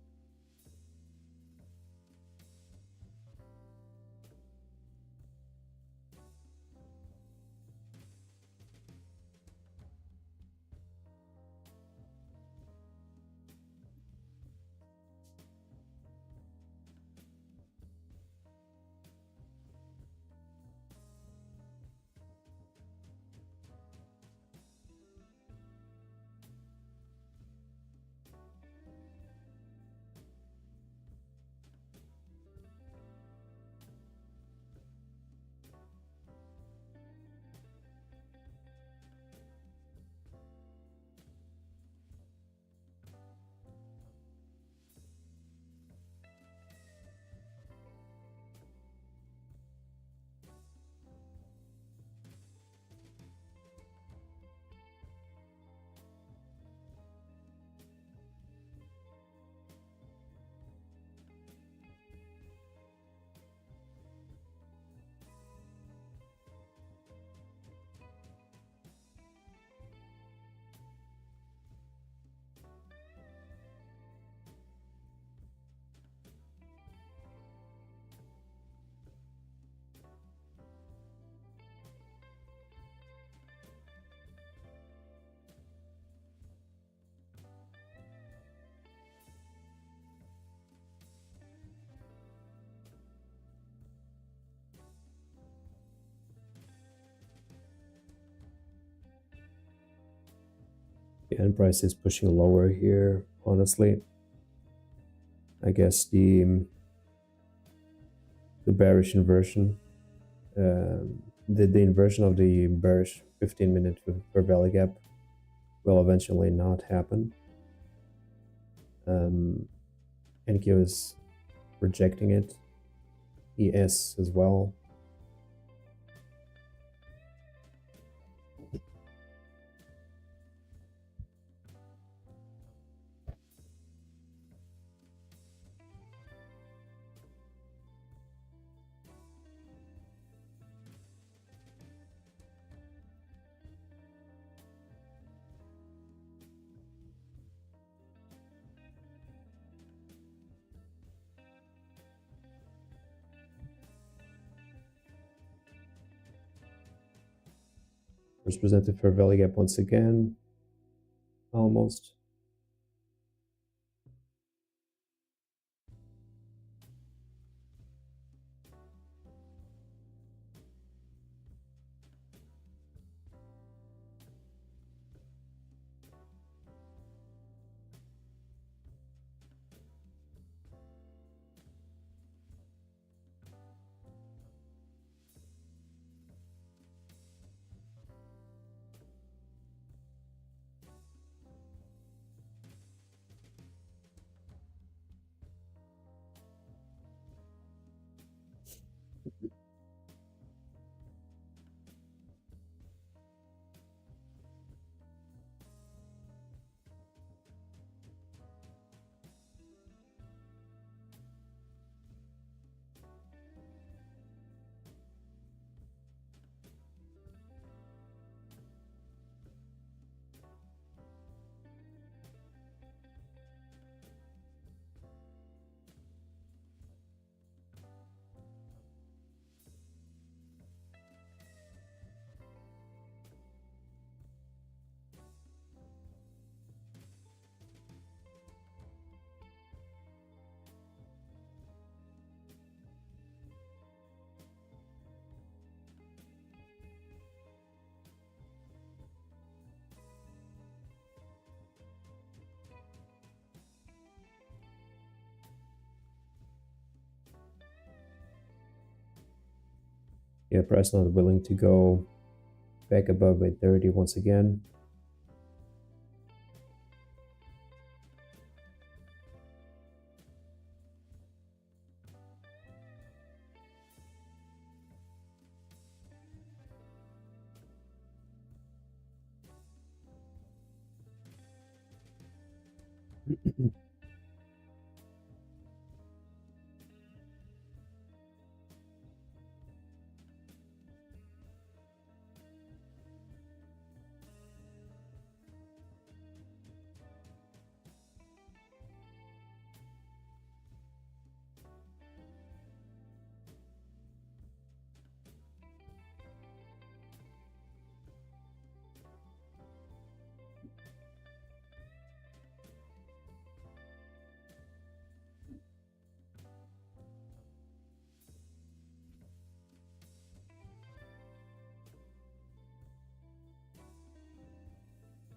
The end price is pushing lower here, honestly. I guess the bearish inversion, the inversion of the bearish 15-minute fair value gap will eventually not happen. NQ is rejecting it, ES as well. First presented fair value gap once again, almost. Yeah, price not willing to go back above 830 once again.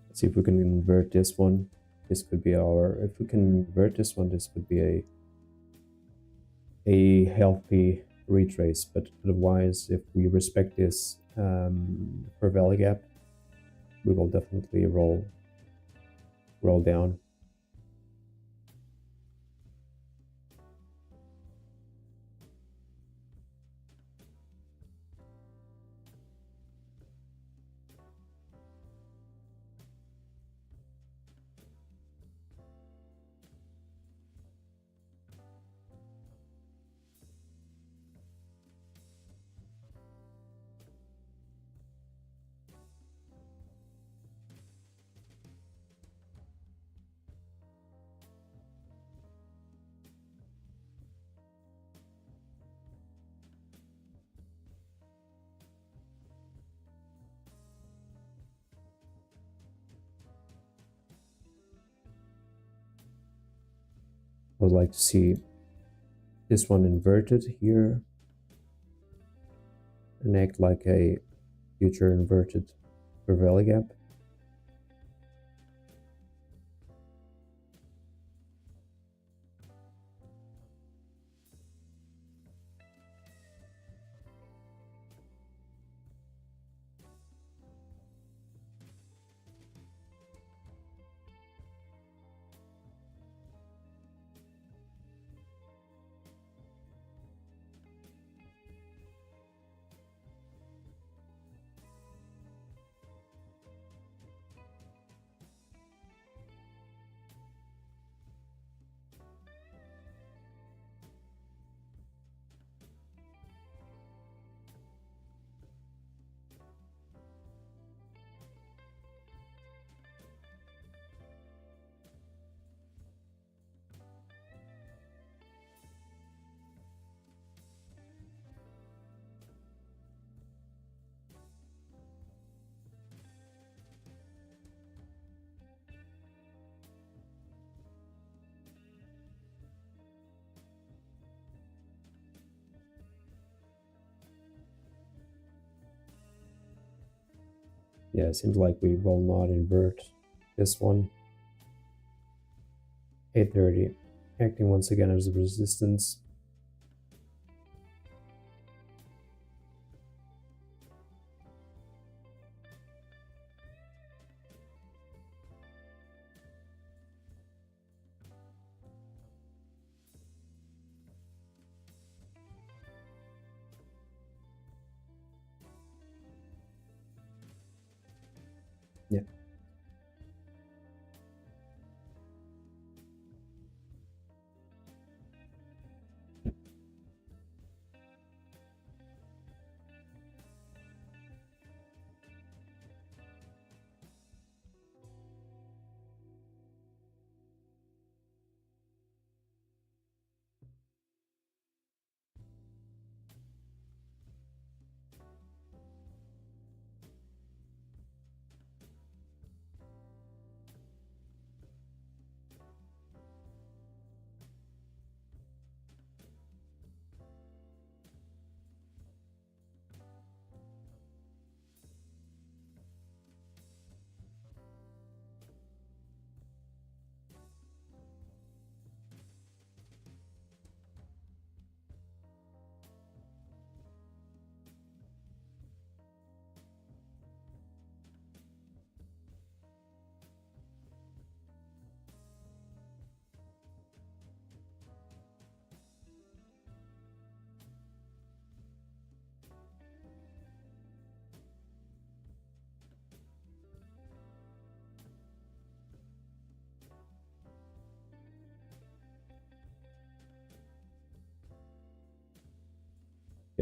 Let's see if we can invert this one. This could be our, if we can invert this one, this could be a healthy retrace, but otherwise, if we respect this per value gap, we will definitely roll down. I would like to see this one inverted here and act like a future inverted per value gap. Yeah, it seems like we will not invert this one. 830, acting once again as a resistance. Yeah.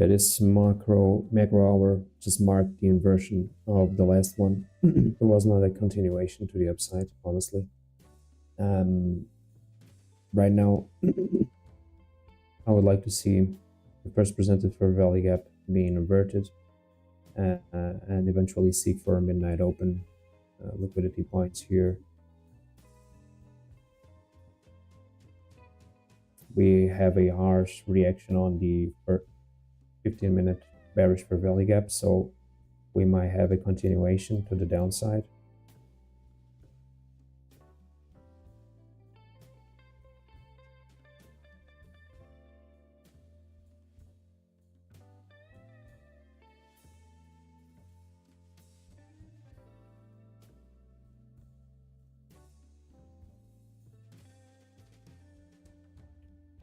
Yeah, this macro hour just marked the inversion of the last one. It was not a continuation to the upside, honestly. Right now, I would like to see the first presented fair value gap being inverted, and eventually seek for a midnight open liquidity points here. We have a harsh reaction on the 15-minute bearish fair value gap, so we might have a continuation to the downside.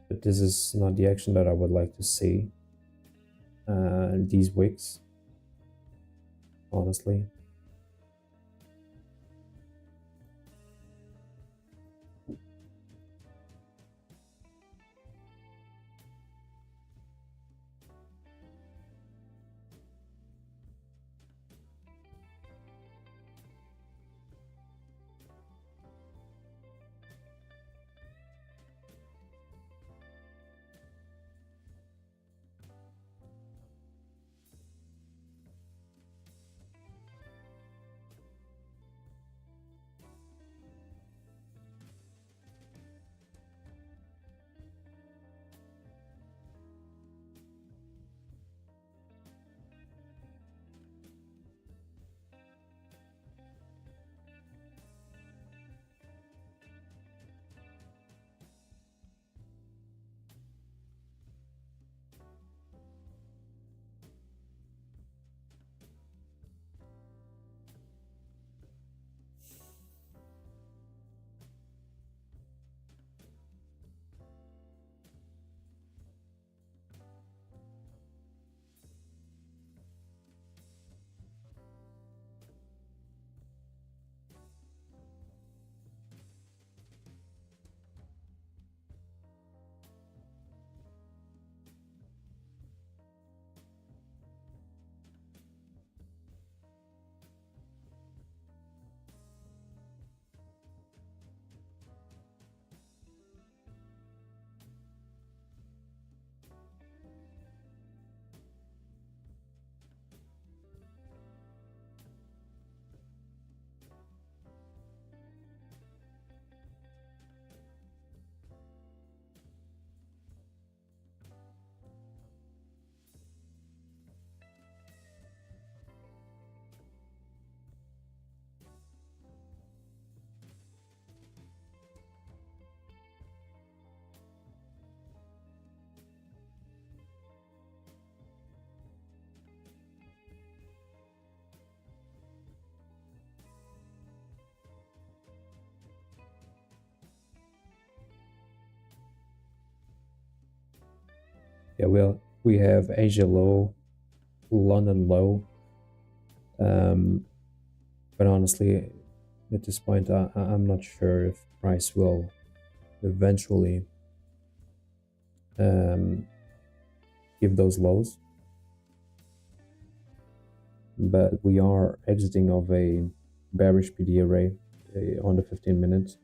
But this is not the action that I would like to see. These wicks, honestly. Yeah, we have Asia low, London low, but honestly, at this point, I'm not sure if price will eventually give those lows. But we are exiting of a bearish PD array on the 15 minutes.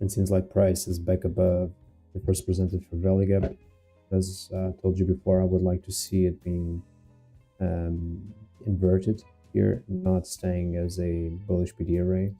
and seems like price is back above the first presented fair value gap. As I told you before, I would like to see it being inverted here, not staying as a bullish PD array.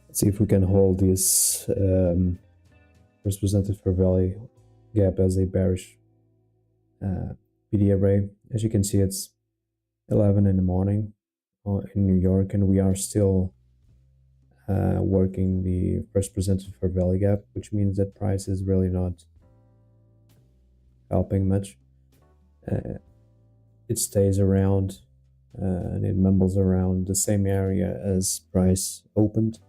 Let's see if we can hold this first presented fair value gap as a bearish PD array. As you can see, it's 11 in the morning in New York, and we are still working the first presented fair value gap, which means that price is really not helping much. It stays around and it mumbles around the same area as price opened.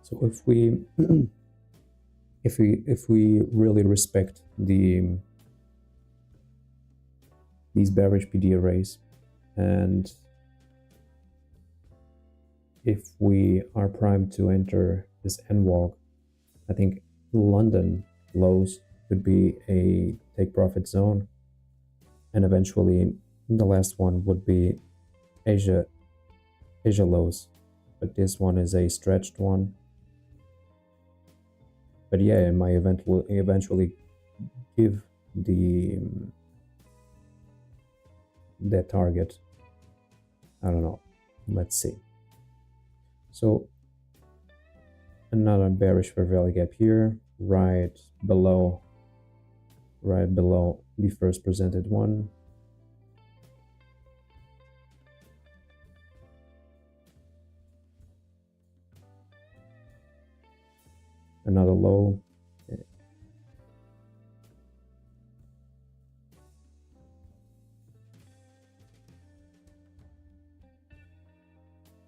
So if we if we really respect these bearish PD arrays, and if we are primed to enter this N walk, I think London lows could be a take profit zone, and eventually the last one would be Asia lows, but this one is a stretched one. But yeah, it might eventually give that target. I don't know. Let's see. So another bearish fair value gap here, right below the first presented one. Another low.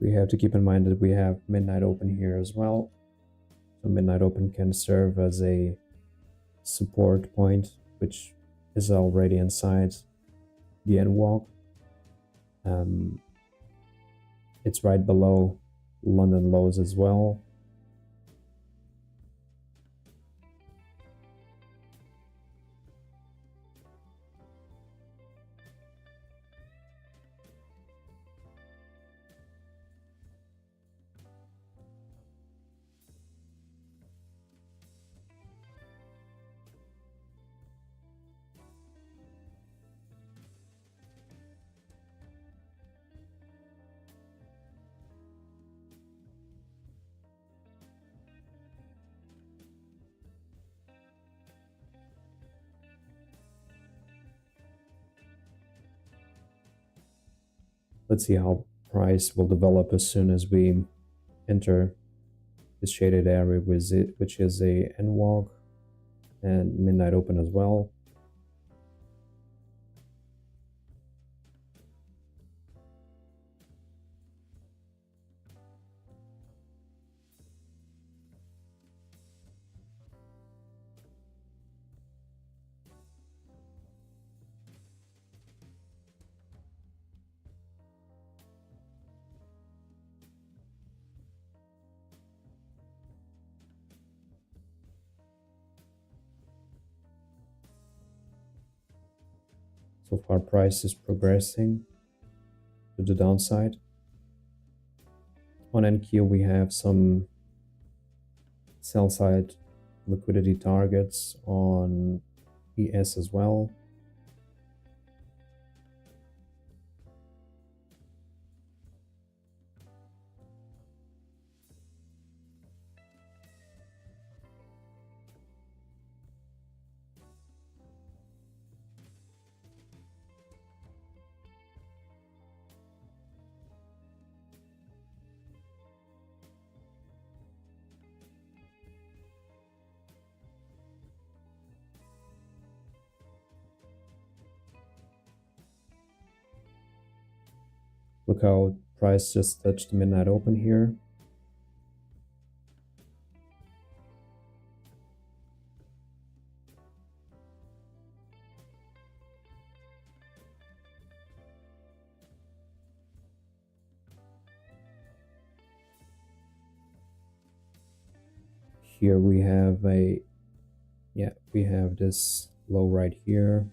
We have to keep in mind that we have midnight open here as well. So midnight open can serve as a support point, which is already inside the N walk. It's right below London lows as well. Let's see how price will develop as soon as we enter this shaded area with it, which is a N walk and midnight open as well. So far, price is progressing to the downside. On NQ, we have some sell side liquidity targets on ES as well. Look how price just touched the midnight open here. Here we have we have this low right here.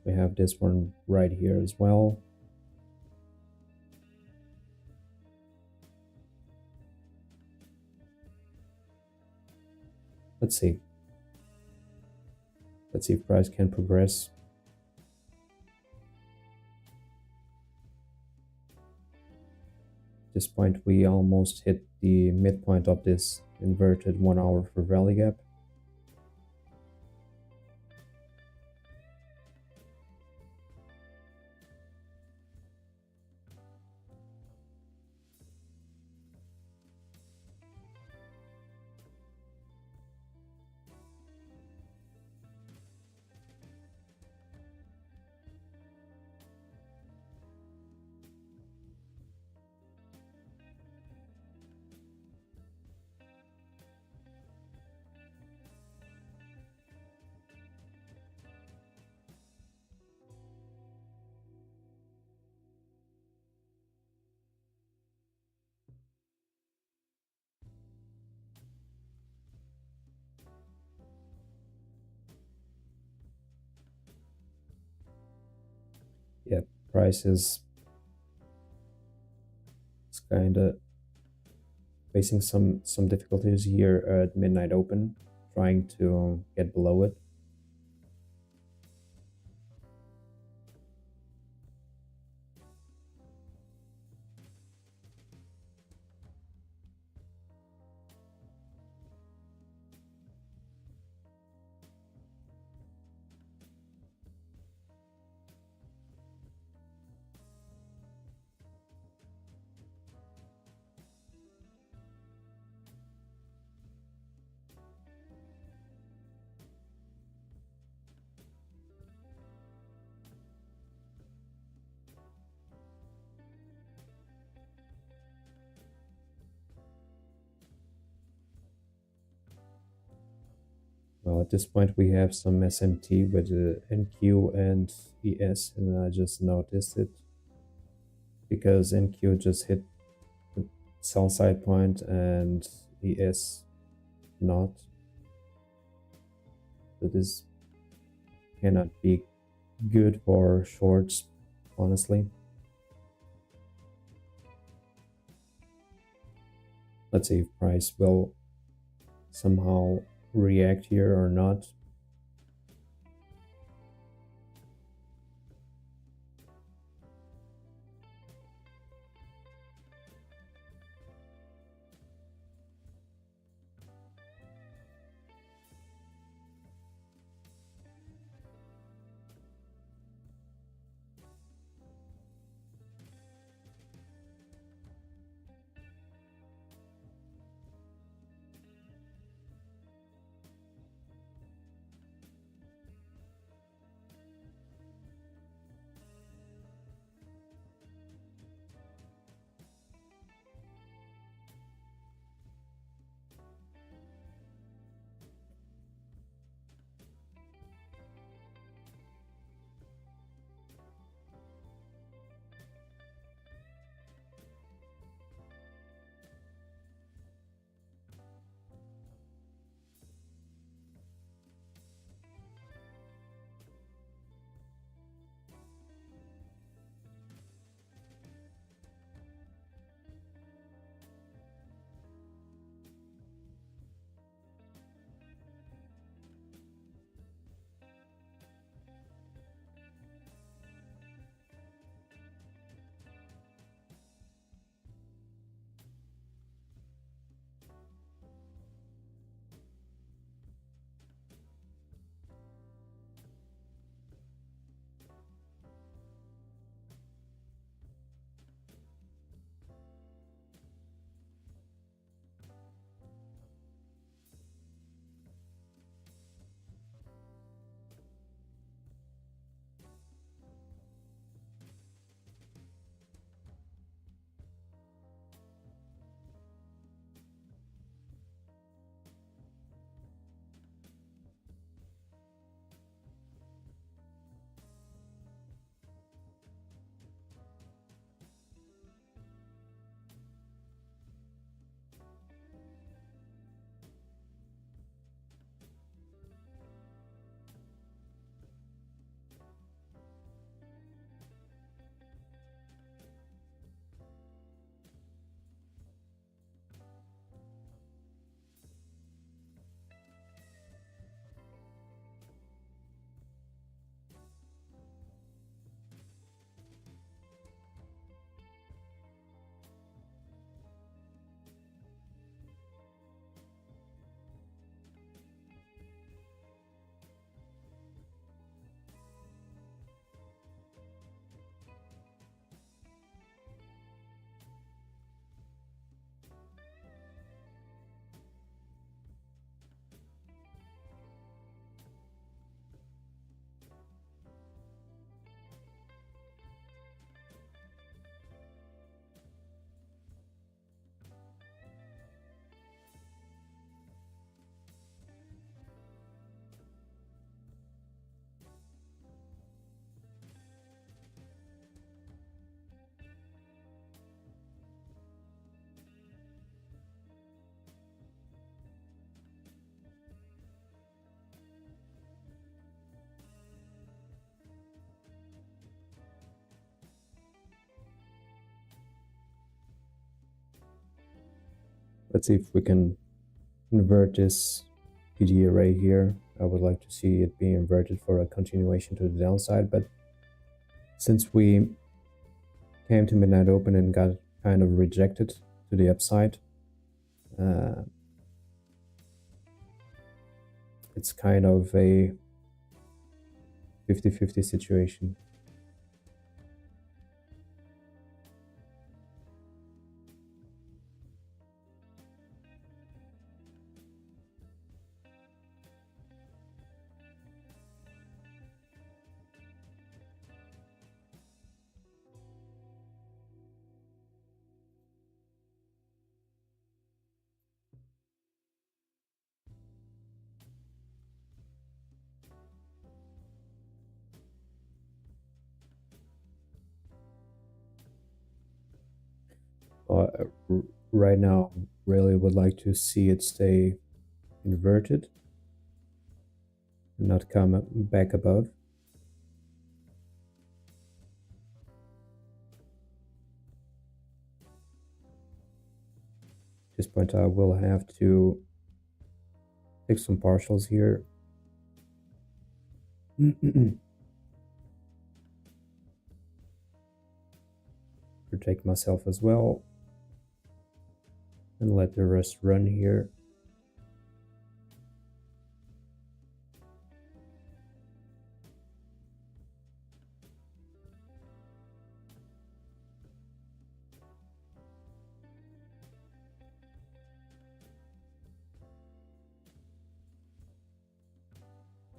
We have this one right here as well. Let's see. Let's see if price can progress. this point we almost hit the midpoint of this inverted 1 hour for value gap. Yeah, price is kind of facing some difficulties here at midnight open, trying to get below it. Well, at this point we have some SMT with NQ and ES, and I just noticed it because NQ just hit the sell side point and ES not. So this cannot be good for shorts, honestly. Let's see if price will somehow react here or not. Let's see if we can invert this PD array here. I would like to see it being inverted for a continuation to the downside, but since we came to midnight open and got kind of rejected to the upside, it's kind of a 50-50 situation. Right now, really would like to see it stay inverted and not come back above. At this point, I will have to take some partials here. Protect myself as well. And let the rest run here.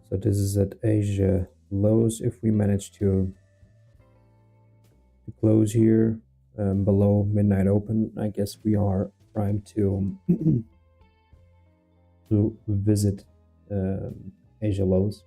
So this is at Asia lows. If we manage to close here below midnight open, I guess we are primed to to visit Asia lows.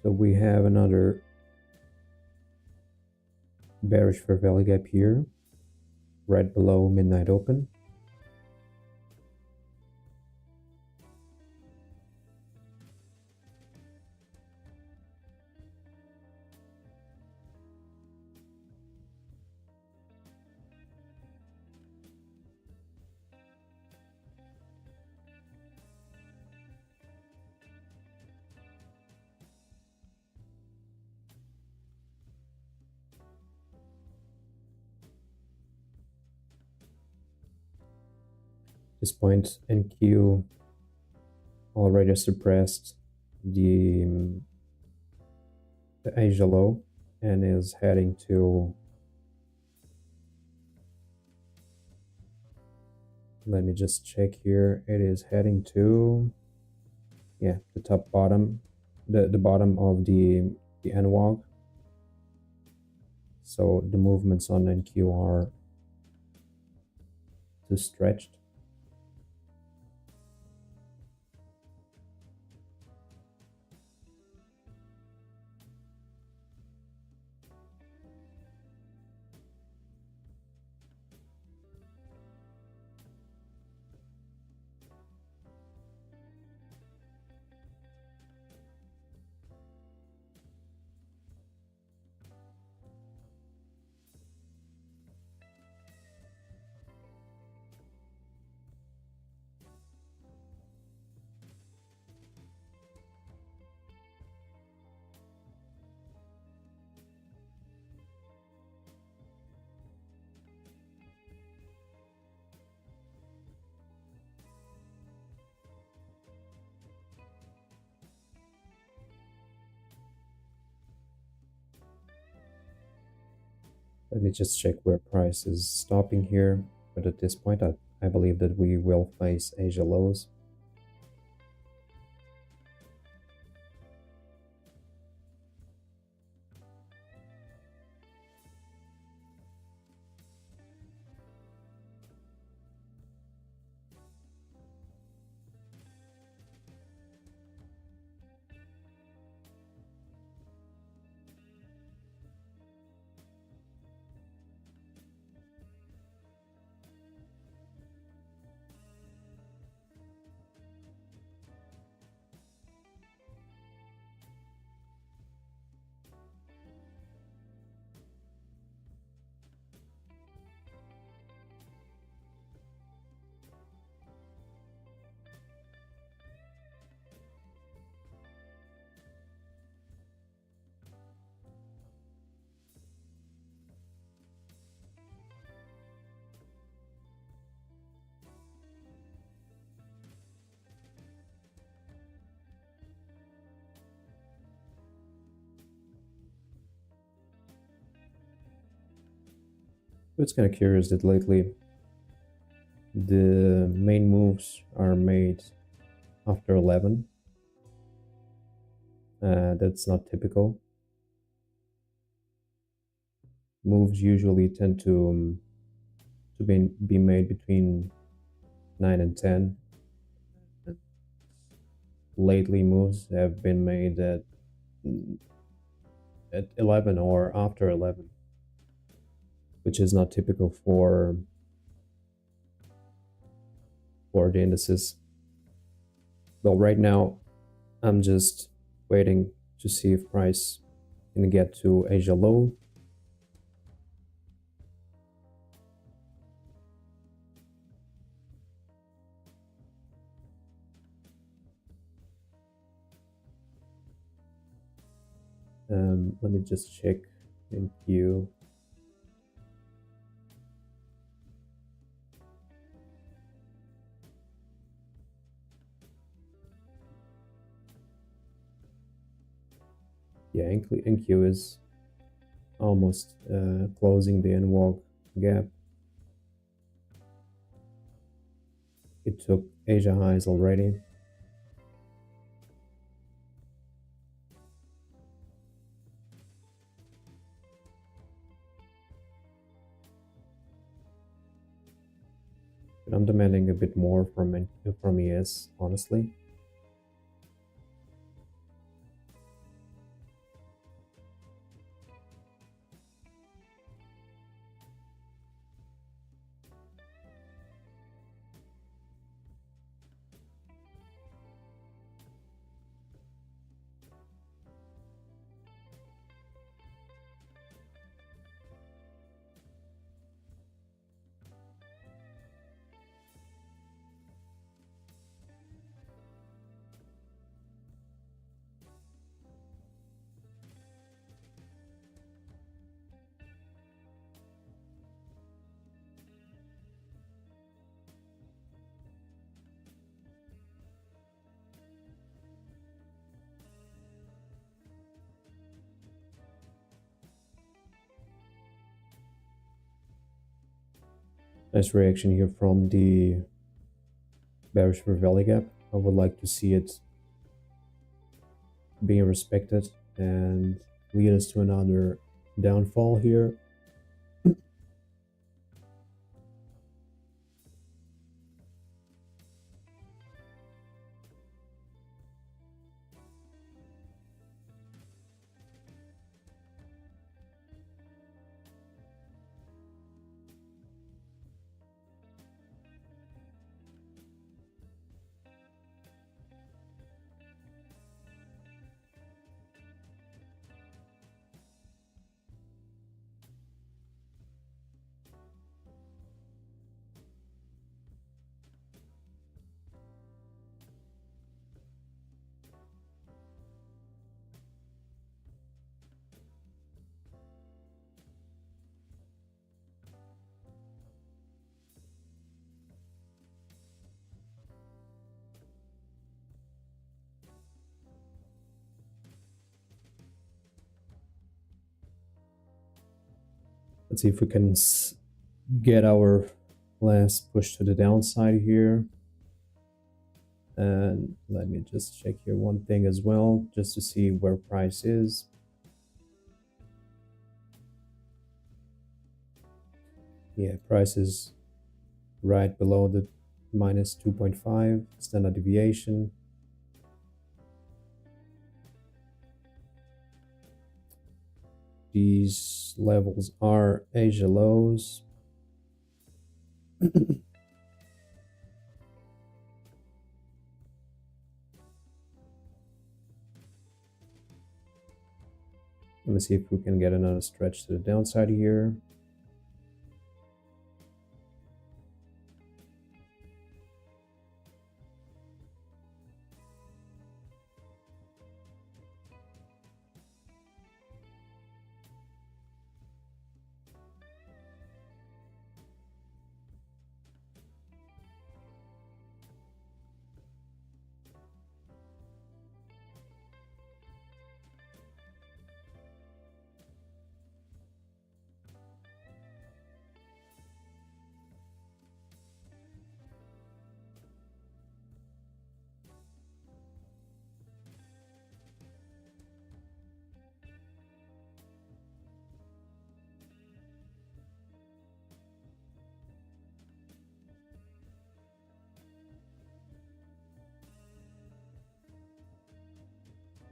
So we have another bearish fair value gap here, right below midnight open. This point, NQ already suppressed the Asia low and is heading to, let me just check here, it is heading to, yeah, the top bottom, the bottom of the NWOG. So the movements on NQ are too stretched. Let me just check where price is stopping here. But at this point, I believe that we will face Asia lows. It's kind of curious that lately the main moves are made after 11. That's not typical. Moves usually tend to be made between 9 and 10. Lately, moves have been made at 11 or after 11, which is not typical for the indices. Well, right now, I'm just waiting to see if price can get to Asia low. Let me just check in Q. Yeah, NQ is almost closing the NWOG gap. It took Asia highs already. But I'm demanding a bit more from ES, honestly. Nice reaction here from the bearish for Valley Gap. I would like to see it being respected and lead us to another downfall here. Let's see if we can get our last push to the downside here. And let me just check here one thing as well, just to see where price is. Yeah, price is right below the minus 2.5 standard deviation. These levels are Asia lows. Let me see if we can get another stretch to the downside here.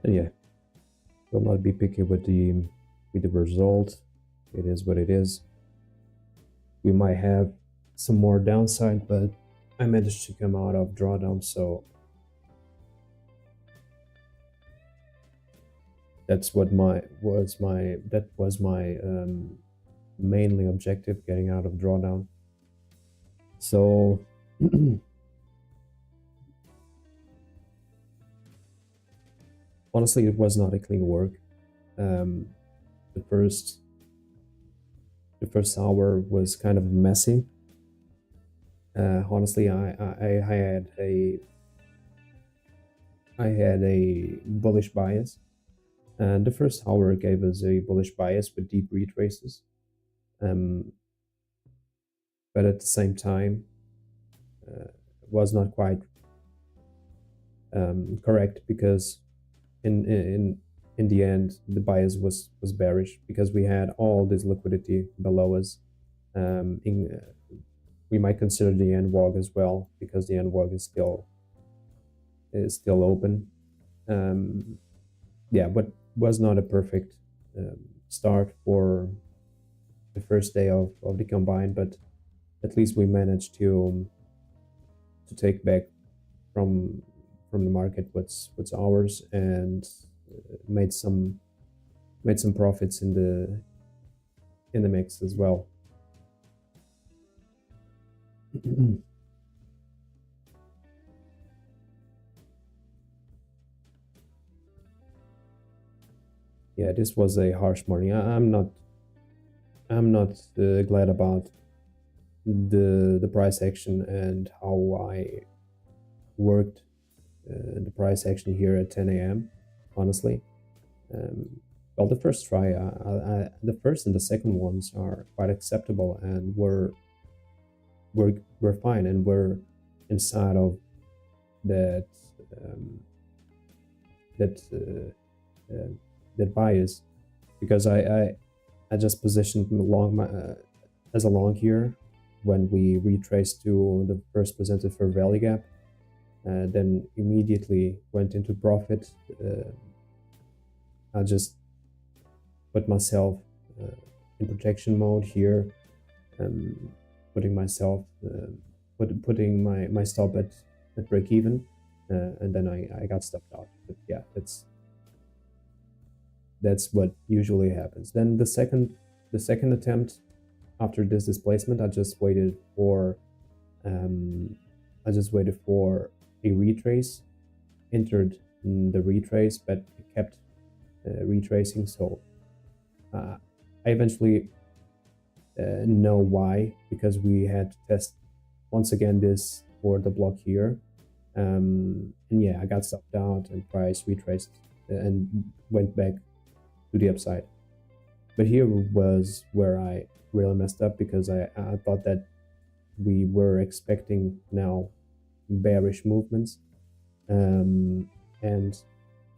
And yeah, will not be picky with the result. It is what it is. We might have some more downside, but I managed to come out of drawdown, so that's what was my mainly objective, getting out of drawdown. So honestly, it was not a clean work. The first hour was kind of messy. Honestly, I had a bullish bias, and the first hour gave us a bullish bias with deep retraces. But at the same time, it was not quite correct, because in the end the bias was bearish, because we had all this liquidity below us. We might consider the NVOG as well, because the NVOG is still open. Yeah, but was not a perfect start for the first day of the combine, but at least we managed to take back from the market what's ours, and made some profits in the mix as well. Yeah, this was a harsh morning. I'm not glad about the price action and how I worked the price action here at 10 a.m. honestly. Well, the first try, the first and the second ones are quite acceptable, and we're fine, and we're inside of that that bias, because I just positioned long as a long here when we retraced to the first presented fair value gap, then immediately went into profit. I just put myself in protection mode here, putting myself putting my stop at break even, and then I got stopped out. But yeah, that's what usually happens. Then the second attempt after this displacement, I just waited for a retrace, entered the retrace, but it kept retracing. So I eventually know why, because we had to test once again this for the block here, and yeah, I got stopped out, and price retraced and went back to the upside. But here was where I really messed up, because I thought that we were expecting now bearish movements, and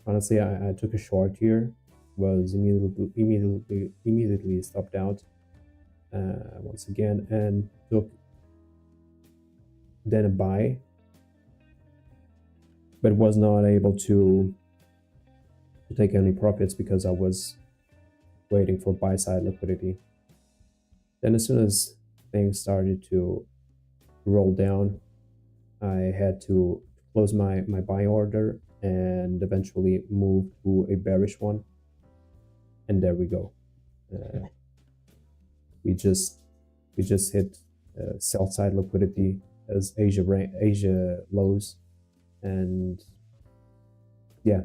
honestly, I took a short here, was immediately stopped out once again, and took then a buy, but was not able to take any profits because I was waiting for buy side liquidity. Then as soon as things started to roll down, I had to close my buy order and eventually move to a bearish one. And there we go. We just hit sell side liquidity as Asia lows, and yeah,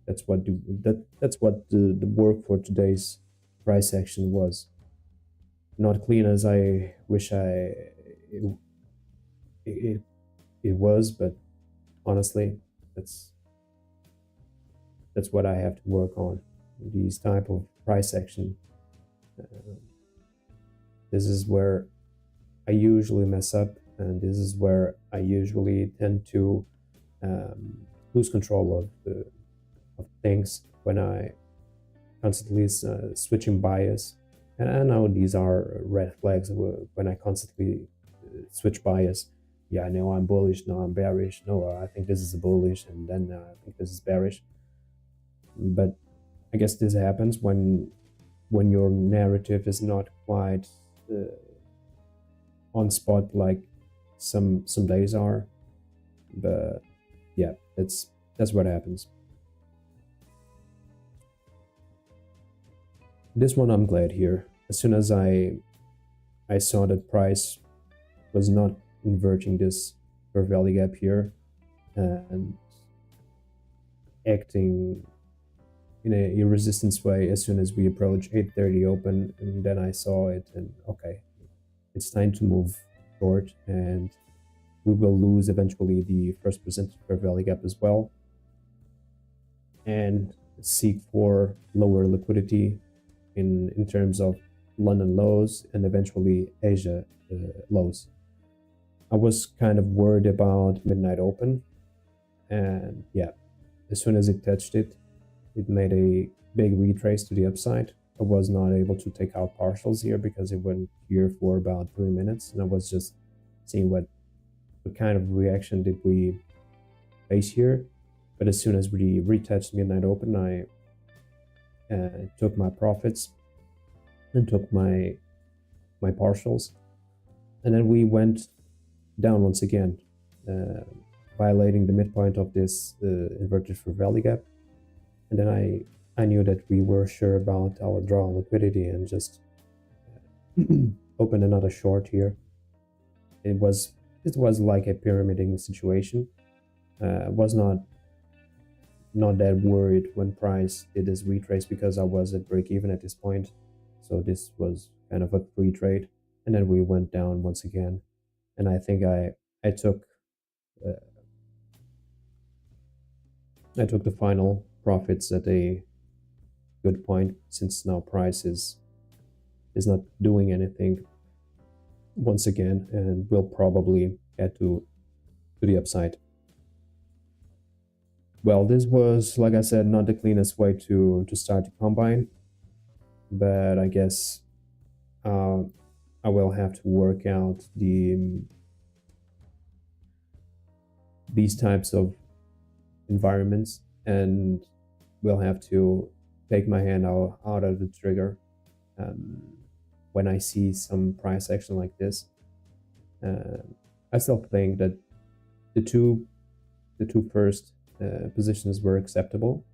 that's what the work for today's price action was. Not clean as I wish it was, but honestly, that's what I have to work on. These type of price action. This is where I usually mess up, and this is where I usually tend to lose control of things when I constantly switching bias. And I know these are red flags when I constantly switch bias. Yeah, I know I'm bullish, no, I'm bearish. No, I think this is bullish, and then I think this is bearish. But I guess this happens when your narrative is not quite on spot like some days are. But yeah, that's what happens. This one I'm glad here. As soon as I saw that price was not inverting this fair value gap here and acting in a resistance way as soon as we approach 8:30 open, and then I saw it, and okay, it's time to move short, and we will lose eventually the first percentage fair value gap as well, and seek for lower liquidity in terms of London lows and eventually Asia lows. I was kind of worried about midnight open, and yeah, as soon as it touched it, it made a big retrace to the upside. I was not able to take out partials here because it went here for about 3 minutes, and I was just seeing what kind of reaction did we face here. But as soon as we retouched midnight open, I took my profits and took my partials, and then we went down once again, violating the midpoint of this inverted fair value gap. And then I knew that we were sure about our draw liquidity and just opened another short here. It was like a pyramiding situation. Was not that worried when price did this retrace because I was at break even at this point. So this was kind of a free trade, and then we went down once again. And I think I took the final profits at a good point, since now price is not doing anything once again, and will probably get to the upside. Well, this was, like I said, not the cleanest way to start the combine, but I guess I will have to work out these types of environments, and will have to take my hand out of the trigger when I see some price action like this. I still think that the two first positions were acceptable,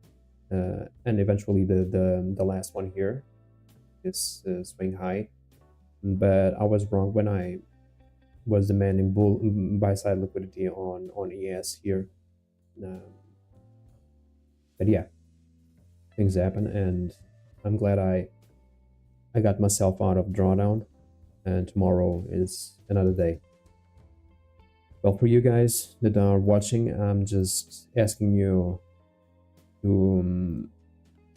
and eventually the last one here is swing high, but I was wrong when I was demanding buy side liquidity on ES here. But yeah, things happen, and I'm glad I got myself out of drawdown, and tomorrow is another day. Well, for you guys that are watching, I'm just asking you to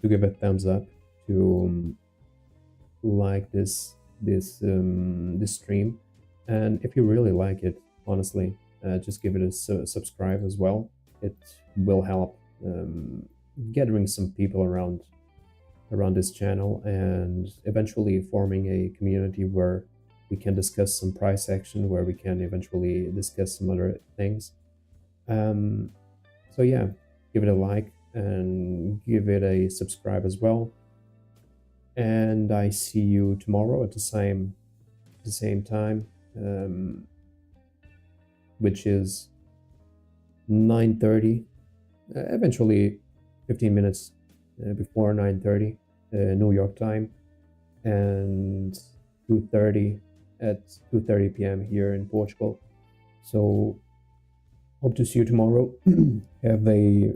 give a thumbs up, to like this stream, and if you really like it, honestly, just give it a subscribe as well. It will help gathering some people around this channel, and eventually forming a community where we can discuss some price action, where we can eventually discuss some other things. So yeah, give it a like and give it a subscribe as well. And I see you tomorrow at the same time, which is 9:30, eventually 15 minutes before 9:30 New York time, and 2:30 at 2:30 p.m. here in Portugal. So hope to see you tomorrow. Have a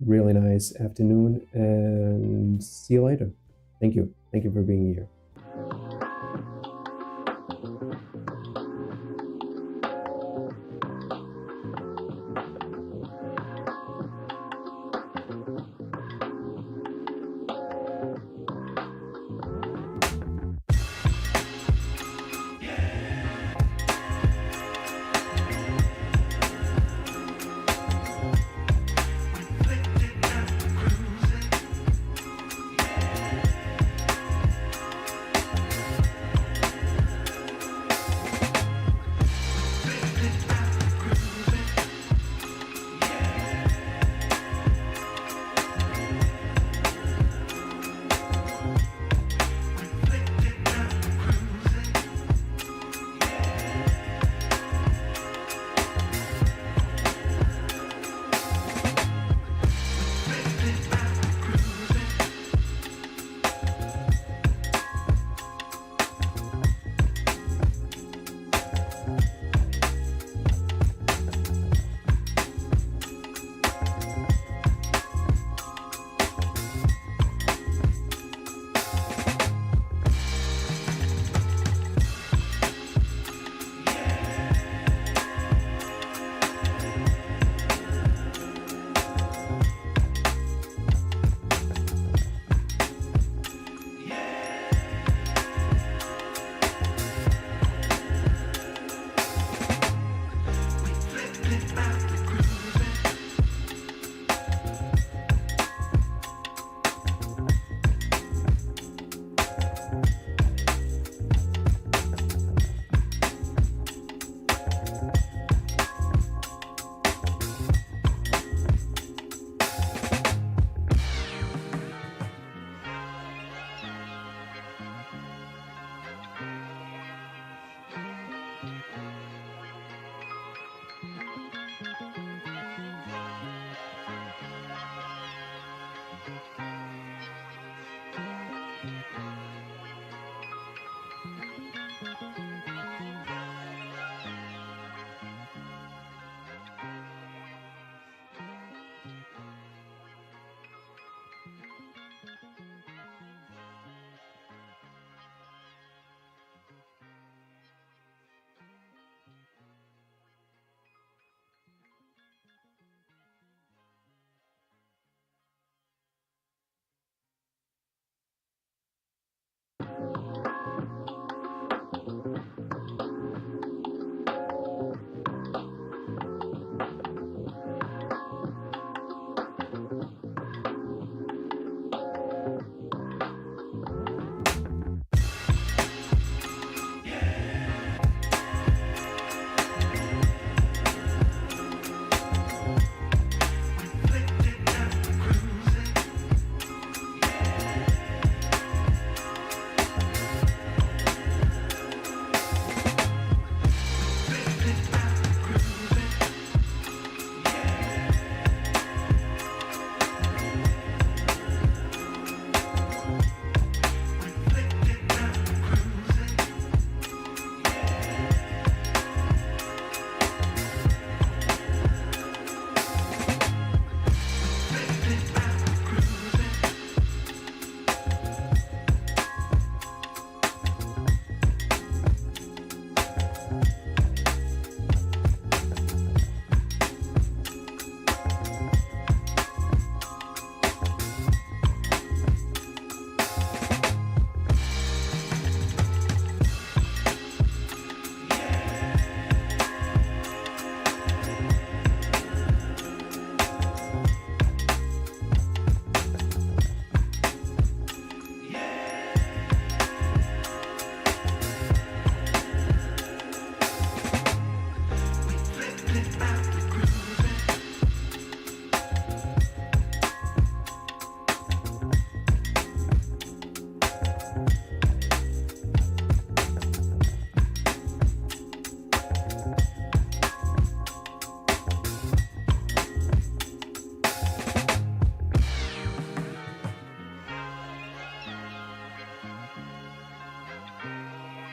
really nice afternoon, and see you later. Thank you for being here.